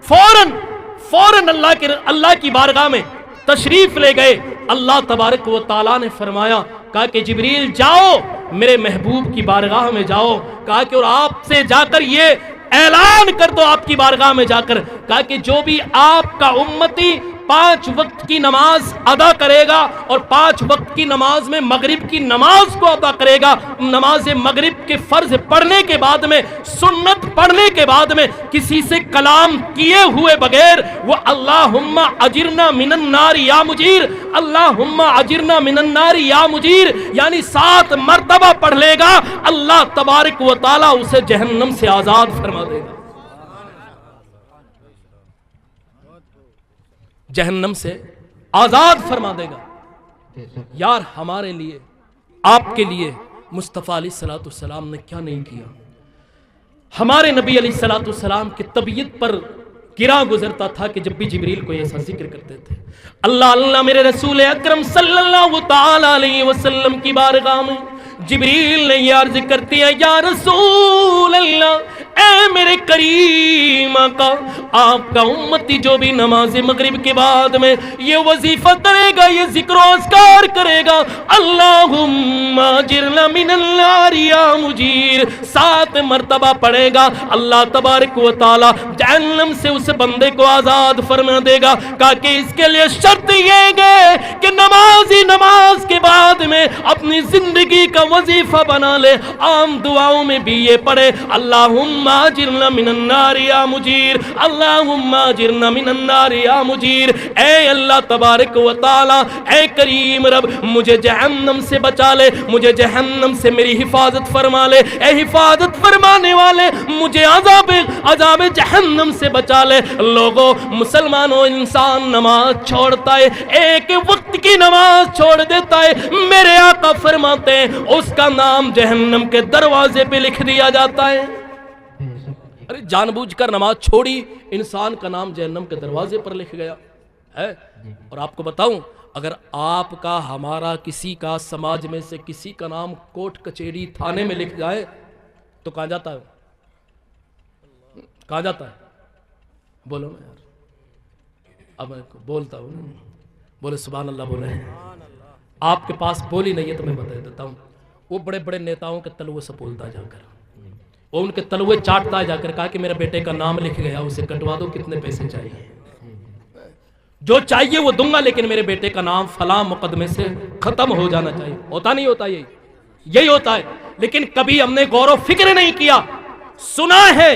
S1: فوراً اللہ کی بارگاہ میں تشریف لے گئے۔ اللہ تبارک و تعالیٰ نے فرمایا، کہا کہ جبریل جاؤ میرے محبوب کی بارگاہ میں جاؤ، کہا کہ اور آپ سے جا کر یہ اعلان کر دو آپ کی بارگاہ میں جا کر، کہا کہ جو بھی آپ کا امتی 5 وقت کی نماز ادا کرے گا اور 5 وقت کی نماز میں مغرب کی نماز کو ادا کرے گا، نماز مغرب کے فرض پڑھنے کے بعد میں، سنت پڑھنے کے بعد میں کسی سے کلام کیے ہوئے بغیر وہ اللہم اجرنا من النار یا مجیر، اللہم اجرنا من النار یا مجیر یعنی 7 مرتبہ پڑھ لے گا، اللہ تبارک و تعالی اسے جہنم سے آزاد فرما دے گا، جہنم سے آزاد فرما دے گا۔ یار ہمارے لیے، آپ کے لیے مصطفیٰ علیہ السلام نے کیا نہیں کیا؟ ہمارے نبی علیہ السلام کی طبیعت پر گرا گزرتا تھا کہ جب بھی جبریل کو ایسا ذکر کرتے تھے، اللہ اللہ میرے رسول اکرم صلی اللہ تعالی علیہ وسلم کی بارگاہ میں جبریل نے یہ عرض کرتی ہے، یا رسول اللہ، اے میرے کریم آقا، آپ کا امتی جو بھی نماز مغرب کے بعد میں یہ وظیفہ کرے گا، یہ ذکر و اذکار کرے گا، اللہم اجرنا من النار یا مجیر 7 مرتبہ پڑھے گا، اللہ تبارک و تعالی جہنم سے اس بندے کو آزاد فرما دے گا۔ کہا کہ اس کے لیے شرط یہ ہے کہ نمازی نماز کے بعد میں اپنی زندگی کا وظیفہ بنا لے، عام دعاؤں میں بھی یہ پڑھے، اللہم اجرنا من النار یا مجیر، اللہم اجرنا من النار یا مجیر، اے اللہ تبارک و تعالی، اے کریم رب، مجھے جہنم سے بچا لے، مجھے جہنم سے میری حفاظت فرما لے، اے حفاظت فرمانے والے مجھے عذاب جہنم سے بچا لے۔ لوگوں، مسلمانوں، انسان نماز چھوڑتا ہے، ایک وقت کی نماز چھوڑ دیتا ہے، میرے آقا فرماتے ہیں اس کا نام جہنم کے دروازے پہ لکھ دیا جاتا ہے۔ ارے جان بوجھ کر نماز چھوڑی، انسان کا نام جہنم کے دروازے پر لکھ گیا ہے۔ اور آپ کو بتاؤں، اگر آپ کا، ہمارا، کسی کا، سماج میں سے کسی کا نام کوٹ کچہری تھانے میں لکھ جائے تو کہاں جاتا ہے؟ کہاں جاتا ہے؟ بولو نا یار، اب میں بولتا ہوں، بولے سبحان اللہ بولے۔ آپ کے پاس بولی نہیں ہے تو میں بتا دیتا ہوں، وہ بڑے بڑے نیتاؤں کے تلوے سپولتا جا کر، وہ ان کے تلوے چاٹتا جا کر، کہا کہ میرے بیٹے کا نام لکھ گیا، اسے کٹوا دو، کتنے پیسے چاہیے؟ جو چاہیے وہ دوں گا، لیکن میرے بیٹے کا نام فلاں مقدمے سے ختم ہو جانا چاہیے۔ ہوتا نہیں ہوتا؟ یہی ہوتا ہے۔ لیکن کبھی ہم نے غور و فکر نہیں کیا، سنا ہے،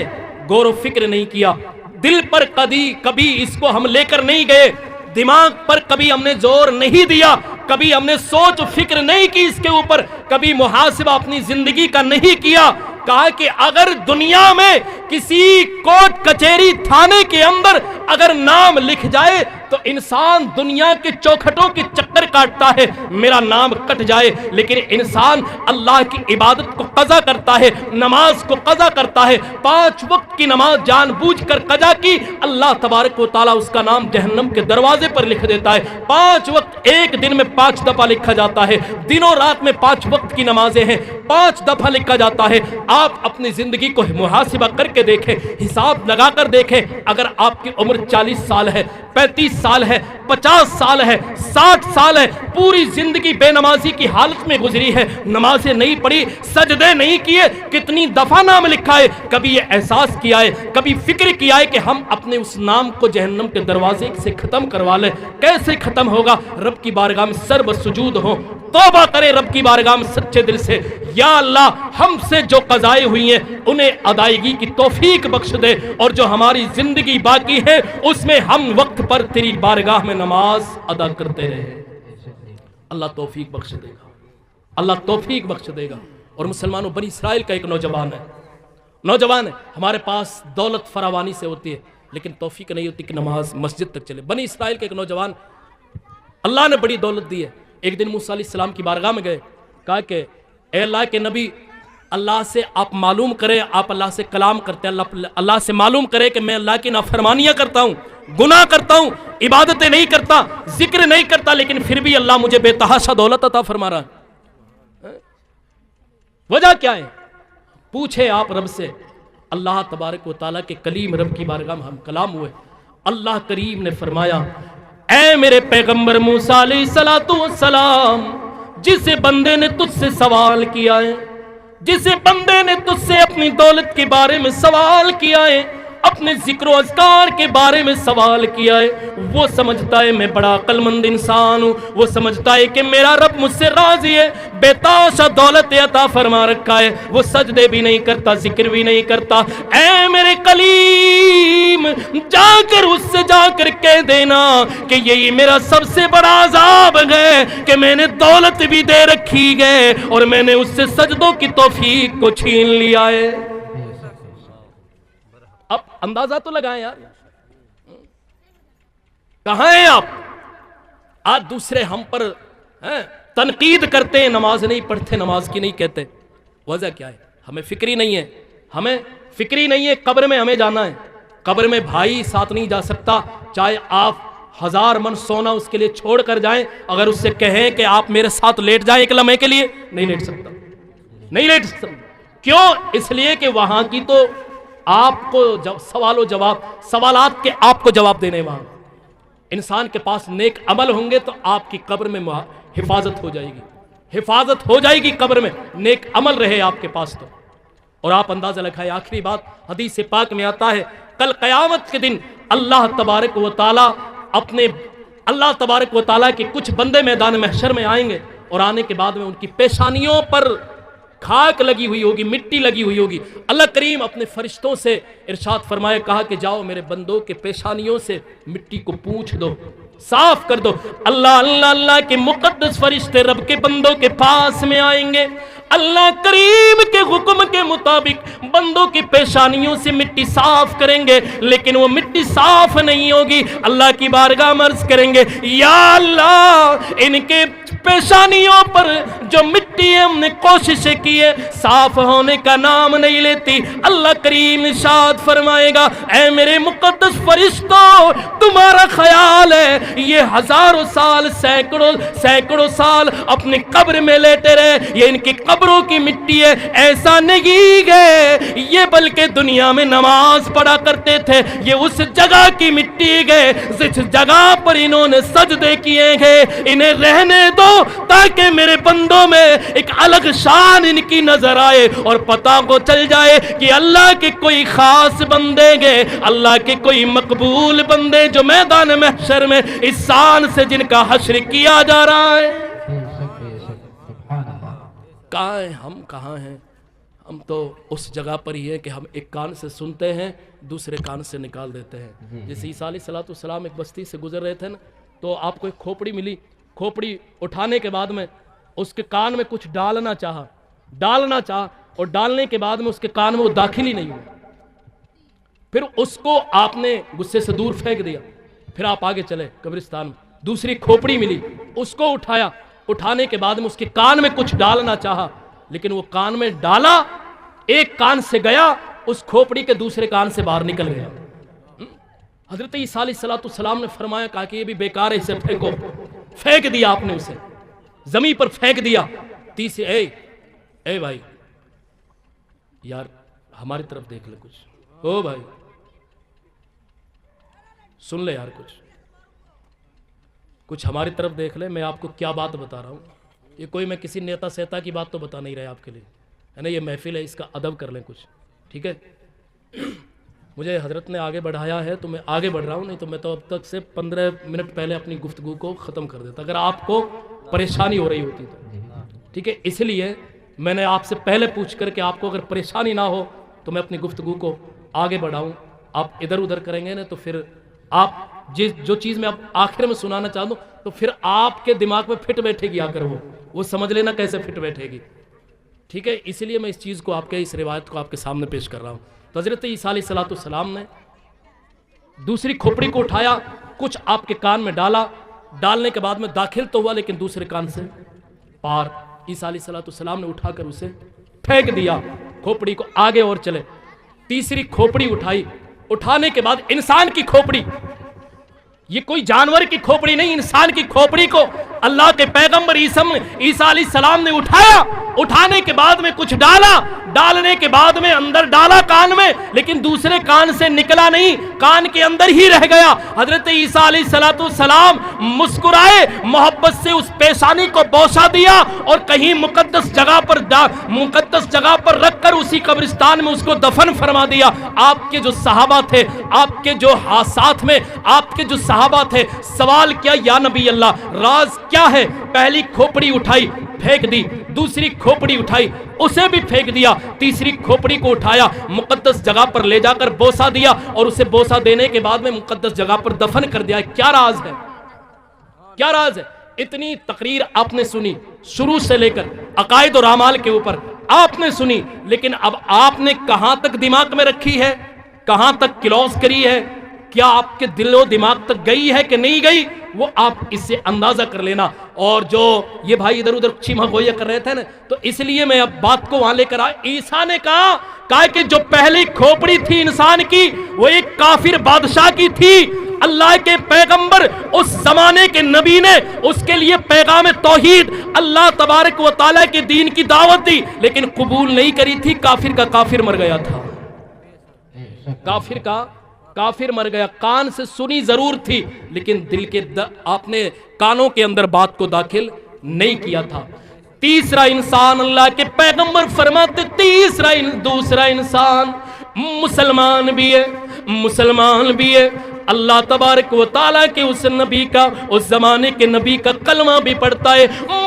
S1: غور و فکر نہیں کیا، دل پر کبھی اس کو ہم لے کر نہیں گئے، دماغ پر کبھی ہم نے زور نہیں دیا، کبھی ہم نے سوچ و فکر نہیں کی اس کے اوپر، کبھی محاسبہ اپنی زندگی کا نہیں کیا۔ کہا کہ اگر دنیا میں کسی کوٹ کچہری تھانے کے اندر اگر نام لکھ جائے تو انسان دنیا کے چوکھٹوں کی چکر کاٹتا ہے، میرا نام کٹ جائے، لیکن انسان اللہ کی عبادت کو قضا کرتا ہے، نماز کو قضا کرتا ہے، 5 وقت کی نماز جان بوجھ کر قضا کی، اللہ تبارک و تعالیٰ اس کا نام جہنم کے دروازے پر لکھ دیتا ہے۔ 5 وقت ایک دن میں 5 دفعہ لکھا جاتا ہے، دنوں رات میں 5 وقت کی نمازیں ہیں، 5 دفعہ لکھا جاتا ہے۔ آپ اپنی زندگی کو محاسبہ کر کے دیکھیں، حساب لگا کر دیکھیں، اگر آپ کی عمر 40 سال ہے، 35 سال ہے، 50 سال ہے، 60 سال ہے، پوری زندگی بے نمازی کی حالت میں گزری ہے، نمازیں نہیں پڑھی، سجدے نہیں کیے، کتنی دفعہ نام لکھا ہے، کبھی یہ احساس کیا ہے، کبھی فکر کیا ہے کہ ہم اپنے اس نام کو جہنم کے دروازے سے ختم کروا لیں؟ کیسے ختم ہوگا؟ رب کی بارگاہ میں سر بسجود ہو، توبہ کریں رب کی بارگاہ میں سچے دل سے، یا اللہ ہم سے جو قضائیں ہوئی ہیں انہیں ادائیگی کی توفیق بخش دے، اور جو ہماری زندگی باقی ہے اس میں ہم وقت پر تیری بارگاہ میں نماز ادا کرتے رہے۔ اللہ توفیق بخش دے گا، اللہ توفیق بخش دے گا۔ اور مسلمانوں، بنی اسرائیل کا ایک نوجوان ہے، ہمارے پاس دولت فراوانی سے ہوتی ہے لیکن توفیق نہیں ہوتی کہ نماز مسجد تک چلے۔ بنی اسرائیل کا ایک نوجوان، اللہ نے بڑی دولت دی ہے، ایک دن موسیٰ علیہ السلام کی بارگاہ میں گئے، کہا کہ اے اللہ کے نبی، اللہ سے آپ معلوم کریں، آپ اللہ سے کلام کرتے ہیں، اللہ سے معلوم کرے کہ میں اللہ کی نافرمانیاں کرتا ہوں، گناہ کرتا ہوں، عبادتیں نہیں کرتا، ذکر نہیں کرتا، لیکن پھر بھی اللہ مجھے بے تحاشا دولت عطا فرما رہا ہے، وجہ کیا ہے؟ پوچھے آپ رب سے۔ اللہ تبارک و تعالیٰ کے کلیم رب کی بارگاہ میں ہم کلام ہوئے، اللہ کریم نے فرمایا، اے میرے پیغمبر موسیٰ علیہ السلام، جس بندے نے تجھ سے سوال کیا ہے، جس بندے نے تجھ سے اپنی دولت کے بارے میں سوال کیا ہے، اپنے ذکر و اذکار کے بارے میں سوال کیا ہے، وہ سمجھتا ہے میں بڑا عقل مند انسان ہوں، وہ سمجھتا ہے کہ میرا رب مجھ سے راضی ہے، بے تاشا دولت عطا فرما رکھا ہے، وہ سجدے بھی نہیں کرتا، ذکر بھی نہیں کرتا۔ اے میرے کلیم، جا کر اس سے جا کر کہہ دینا کہ یہی میرا سب سے بڑا عذاب ہے کہ میں نے دولت بھی دے رکھی ہے اور میں نے اس سے سجدوں کی توفیق کو چھین لیا ہے۔ اب اندازہ تو لگائیں یار، کہاں ہیں آپ؟ آج دوسرے ہم پر تنقید کرتے ہیں، نماز نہیں پڑھتے، نماز کی نہیں کہتے، وجہ کیا ہے؟ ہمیں فکری نہیں ہے، ہمیں فکری نہیں ہے۔ قبر میں ہمیں جانا ہے، قبر میں بھائی ساتھ نہیں جا سکتا، چاہے آپ 1000 من سونا اس کے لیے چھوڑ کر جائیں، اگر اس سے کہیں کہ آپ میرے ساتھ لیٹ جائیں ایک لمحے کے لیے، نہیں لیٹ سکتا، نہیں لیٹ سکتا۔ کیوں؟ اس لیے کہ وہاں کی تو آپ کو سوال و جواب، سوالات کے آپ کو جواب دینے، وہاں انسان کے پاس نیک عمل ہوں گے تو آپ کی قبر میں حفاظت ہو جائے گی، حفاظت ہو جائے گی قبر میں، نیک عمل رہے آپ کے پاس تو۔ اور آپ اندازہ لگائیں، آخری بات حدیث پاک میں آتا ہے، کل قیامت کے دن اللہ تبارک و تعالیٰ کے کچھ بندے میدان محشر میں آئیں گے، اور آنے کے بعد میں ان کی پیشانیوں پر خاک لگی ہوئی ہوگی، مٹی لگی ہوئی ہوگی۔ اللہ کریم اپنے فرشتوں سے ارشاد فرمائے، کہا کہ جاؤ میرے بندوں کے پیشانیوں سے مٹی کو پوچھ دو، صاف کر دو۔ اللہ اللہ اللہ کے مقدس فرشتے رب کے بندوں کے پاس میں آئیں گے، اللہ کریم کے حکم کے مطابق بندوں کی پیشانیوں سے مٹی صاف کریں گے، لیکن وہ مٹی صاف نہیں ہوگی۔ اللہ کی بارگاہ میں عرض کریں گے، یا اللہ ان کے پیشانیوں پر جو مٹی ہے ہم نے کوششیں کی ہے، صاف ہونے کا نام نہیں لیتی۔ اللہ کریم ارشاد فرمائے گا، اے میرے مقدس فرشتوں، تمہارا خیال ہے یہ ہزاروں سال، سینکڑوں سال اپنی قبر میں لیٹے رہے، یہ ان کی قبروں کی مٹی ہے؟ ایسا نہیں ہے، یہ بلکہ دنیا میں نماز پڑھا کرتے تھے، یہ اس جگہ کی مٹی ہے جس جگہ پر انہوں نے سجدے کیے ہیں، انہیں رہنے دو تاکہ میرے بندوں میں ایک الگ شان ان کی نظر آئے اور پتہ کو چل جائے کہ اللہ کے کوئی خاص بندے گے، اللہ کے کوئی مقبول بندے جو میدان محشر میں اس شان سے جن کا حشر کیا جا رہا ہے۔ کہاں ہیں ہم؟ کہاں ہیں ہم؟ تو اس جگہ پر ہی ہے کہ ہم ایک کان سے سنتے ہیں، دوسرے کان سے نکال دیتے ہیں۔ جیسے عیسیٰ علیہ السلام ایک بستی سے گزر رہے تھے نا، تو آپ کو ایک کھوپڑی ملی، کھوپڑی اٹھانے کے بعد میں اس کے کان میں کچھ ڈالنا چاہا اور ڈالنے کے بعد میں اس کے کان میں وہ داخل ہی نہیں ہوا، پھر اس کو آپ نے غصے سے دور پھینک دیا، پھر آپ آگے چلے قبرستان میں، دوسری کھوپڑی ملی، اس کو اٹھایا، اٹھانے کے بعد میں اس کے کان میں کچھ ڈالنا چاہا، لیکن وہ کان میں ڈالا، ایک کان سے گیا، اس کھوپڑی کے دوسرے کان سے باہر نکل گیا۔ حضرت عیسیٰ علیہ السلام نے فرمایا، کہا کہ یہ بھی بیکار ہے، اسے پھینکو۔ پھینک دیا آپ نے، اسے زمین پر پھینک دیا۔ تیسرے اے بھائی یار ہماری طرف دیکھ لے، کچھ او بھائی سن لے یار، کچھ ہماری طرف دیکھ لے، میں آپ کو کیا بات بتا رہا ہوں، یہ کوئی میں کسی نیتا سیتا کی بات تو بتا نہیں رہا آپ کے لیے، ہے نا، یہ محفل ہے، اس کا ادب کر لیں کچھ، ٹھیک ہے؟ مجھے حضرت نے آگے بڑھایا ہے تو میں آگے بڑھ رہا ہوں، نہیں تو میں تو اب تک سے 15 منٹ پہلے اپنی گفتگو کو ختم کر دیتا اگر آپ کو پریشانی ہو رہی ہوتی تو، ٹھیک ہے؟ اس لیے میں نے آپ سے پہلے پوچھ کر کہ آپ کو اگر پریشانی نہ ہو تو میں اپنی گفتگو کو آگے بڑھاؤں، آپ ادھر ادھر کریں گے نا تو پھر آپ جو چیز میں اب آخر میں سنانا چاہتا ہوں تو پھر آپ کے دماغ میں فٹ بیٹھے گی، آ کر وہ سمجھ لینا کیسے فٹ بیٹھے گی، ٹھیک ہے؟ اس لیے میں اس چیز کو آپ کے اس روایت کو آپ کے سامنے پیش کر رہا ہوں۔ تو حضرت عیسیٰ علیہ السلام نے دوسری کھوپڑی کو اٹھایا، کچھ آپ کے کان میں ڈالا، ڈالنے کے بعد میں داخل تو ہوا لیکن دوسرے کان سے پار۔ عیسیٰ علیہ السلام نے اٹھا کر اسے پھینک دیا، کھوپڑی کو آگے اور چلے۔ تیسری کھوپڑی اٹھائی، اٹھانے کے بعد انسان کی کھوپڑی، یہ کوئی جانور کی کھوپڑی نہیں، انسان کی کھوپڑی کو اللہ کے پیغمبر عیسیٰ علیہ السلام نے اٹھایا، اٹھانے کے بعد میں کچھ ڈالا، ڈالنے کے بعد میں اندر ڈالا کان میں، لیکن دوسرے کان سے نکلا نہیں، کان کے اندر ہی رہ گیا۔ حضرت عیسیٰ علیہ السلام مسکرائے، محبت سے اس پیشانی کو بوسہ دیا اور کہیں مقدس جگہ پر رکھ کر اسی قبرستان میں اس کو دفن فرما دیا۔ آپ کے جو صحابہ تھے، آپ کے جو ساتھ میں آپ کے جو صحابہ تھے، سوال کیا یا نبی اللہ راز کیا ہے؟ پہلی کھوپڑی اٹھائی پھینک دی، دوسری کھوپڑی اٹھائی اسے بھی پھینک دیا، تیسری کھوپڑی کو اٹھایا مقدس جگہ پر لے جا کر بوسہ دیا اور اسے بوسہ دینے کے بعد میں مقدس جگہ پر دفن کر دیا۔ کیا راز ہے؟ کیا راز ہے؟ اتنی تقریر آپ نے سنی شروع سے لے کر عقائد اور اعمال کے اوپر آپ نے سنی، لیکن اب آپ نے کہاں تک دماغ میں رکھی ہے، کہاں تک کلوز کری ہے، کیا آپ کے دل و دماغ تک گئی ہے کہ نہیں گئی، وہ آپ اس سے اندازہ کر لینا۔ اور جو یہ بھائی ادھر ادھر چیمہ گوئیہ کر رہے تھے نا، تو اس لیے میں اب بات کو وہاں لے کر آیا۔ عیسیٰ نے کہا کہ جو پہلی کھوپڑی تھی انسان کی وہ ایک کافر بادشاہ کی تھی، اللہ کے پیغمبر اس زمانے کے نبی نے اس کے لیے پیغام توحید اللہ تبارک و تعالیٰ کے دین کی دعوت دی، لیکن قبول نہیں کری تھی، کافر کا کافر مر گیا تھا، کافر کا کافر مر گیا۔ کان سے سنی ضرور تھی لیکن دل کے آپ نے کانوں کے اندر بات کو داخل نہیں کیا تھا۔ تیسرا انسان اللہ کے پیغمبر فرماتے دوسرا انسان مسلمان بھی ہے، مسلمان بھی ہے، اللہ تبارک و تعالیٰ کے اس نبی کا، اس زمانے کے نبی کا کلمہ بھی پڑھتا ہے،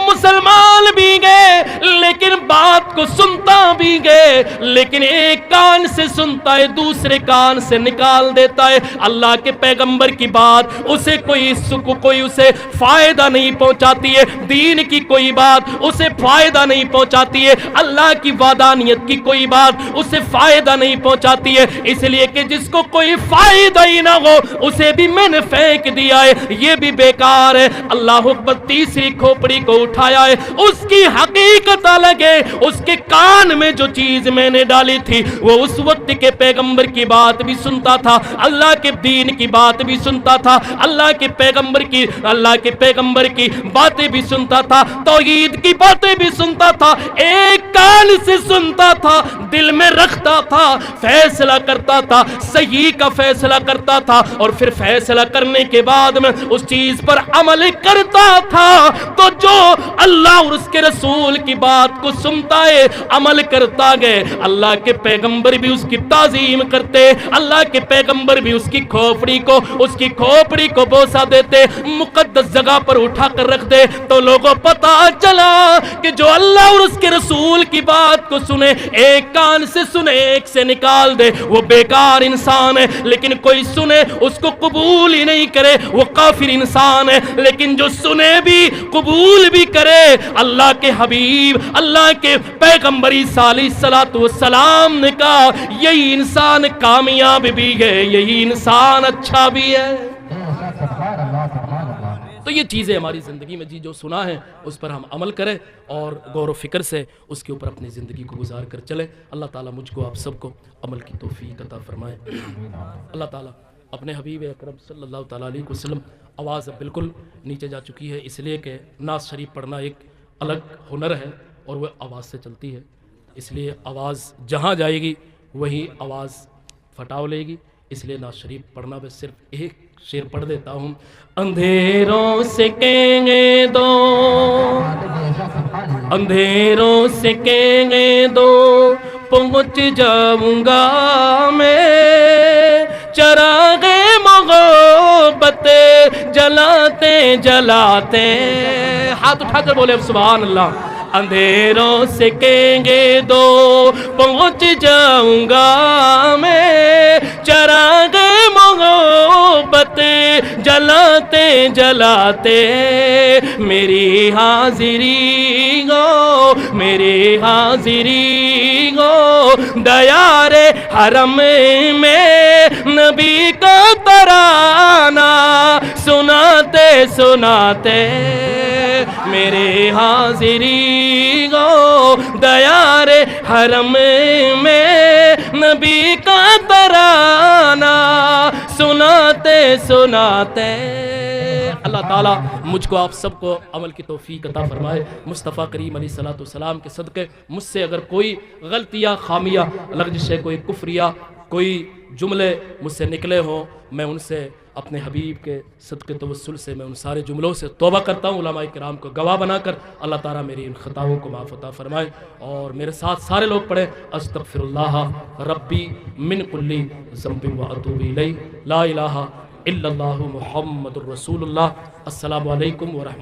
S1: مسلمان بھی گئے لیکن بات کو سنتا بھی گئے، لیکن ایک کان سے سنتا ہے دوسرے کان سے نکال دیتا ہے۔ اللہ کے پیغمبر کی بات اسے کوئی اسے فائدہ نہیں پہنچاتی ہے، دین کی کوئی بات اسے فائدہ نہیں پہنچاتی ہے، اللہ کی وحدانیت کی کوئی بات اسے فائدہ نہیں پہنچاتی ہے، اس لیے کہ جس کو کوئی فائدہ ہی نہ ہو اسے بھی میں نے پھینک دیا ہے، یہ بھی بیکار ہے۔ اللہ اکبر، تیسری کھوپڑی کو اٹھایا ہے، اس کی حقیقت الگ ہے، اس کے کان میں جو چیز میں نے ڈالی تھی وہ اس وقت کے پیغمبر کی بات بھی سنتا تھا، اللہ کے دین کی بات بھی سنتا تھا، اللہ کے پیغمبر کی باتیں بھی سنتا تھا، توحید کی باتیں بھی سنتا تھا، ایک کان سے سنتا تھا، دل میں رکھتا تھا، فیصلہ کرتا تھا، صحیح کا فیصلہ کرتا تھا، اور پھر فیصلہ کرنے کے بعد میں اس چیز پر عمل کرتا تھا۔ تو جو اللہ اور اس کے رسول کی بات کو سنتا ہے، عمل کرتا گئے، اللہ کے پیغمبر بھی اس کی تعظیم کرتے، اللہ کے پیغمبر بھی اس کی کھوپڑی کو بوسہ دیتے، مقدس جگہ پر اٹھا کر رکھ دے، تو لوگوں پتا چلا کہ جو اللہ اور اس کے رسول کی بات کو سنے، ایک کان سے سنے ایک سے نکال دے، وہ بیکار انسان ہے، لیکن کوئی سنے اس کو قبول ہی نہیں کرے وہ کافر انسان ہے، لیکن جو سنے بھی قبول بھی کرے، اللہ کے حبیب اللہ کے پیغمبر عیسیٰ علیہ السلام نے کہا یہی انسان کامیاب بھی ہے، یہی انسان اچھا بھی ہے۔ تو یہ چیزیں ہماری زندگی میں جو سنا ہے اس پر ہم عمل کریں اور غور و فکر سے اس کے اوپر اپنی زندگی کو گزار کر چلیں۔ اللہ تعالیٰ مجھ کو آپ سب کو عمل کی توفیق عطا فرمائے۔ اللہ تعالیٰ اپنے حبیب اکرم صلی اللہ تعالیٰ علیہ وسلم، آواز اب بالکل نیچے جا چکی ہے اس لیے کہ نعت شریف پڑھنا ایک الگ ہنر ہے اور وہ آواز سے چلتی ہے، اس لیے آواز جہاں جائے گی وہی آواز پھٹاؤ لے گی، اس لیے نعت شریف پڑھنا میں صرف ایک شعر پڑھ دیتا ہوں۔ اندھیروں سے کہیں دو، اندھیروں سے کہیں دو، پہنچ جاؤں گا میں، چراغ محبت جلاتے جلاتے، ہاتھ اٹھا کر بولے سبحان اللہ۔ اندھیروں سے کہیں دو، پہنچ جاؤں گا میں، چراغ محبت جلاتے جلاتے، میری حاضری گو، میری حاضری گو، دیار حرم میں نبی کا ترانہ سناتے سناتے، میرے حاضری گو، دیار حرم میں نبی کا ترانہ سناتے سناتے، اللہ تعالیٰ مجھ کو آپ سب کو عمل کی توفیق عطا فرمائے. مصطفیٰ کریم علیہ الصلوۃ والسلام کے صدقے مجھ سے اگر کوئی غلطیاں خامیاں لغزش سے کوئی کفریہ کوئی جملے مجھ سے نکلے ہوں، میں ان سے اپنے حبیب کے صدقے توسل سے میں ان سارے جملوں سے توبہ کرتا ہوں، علماء کرام کو گواہ بنا کر. اللہ تعالیٰ میری ان خطاؤں کو معاف عطا فرمائے. اور میرے ساتھ سارے لوگ پڑھیں استغفر اللہ ربی من کل ذنب واتوب الیہ، لا الہ الا اللہ محمد الرسول اللہ. السلام علیکم ورحمۃ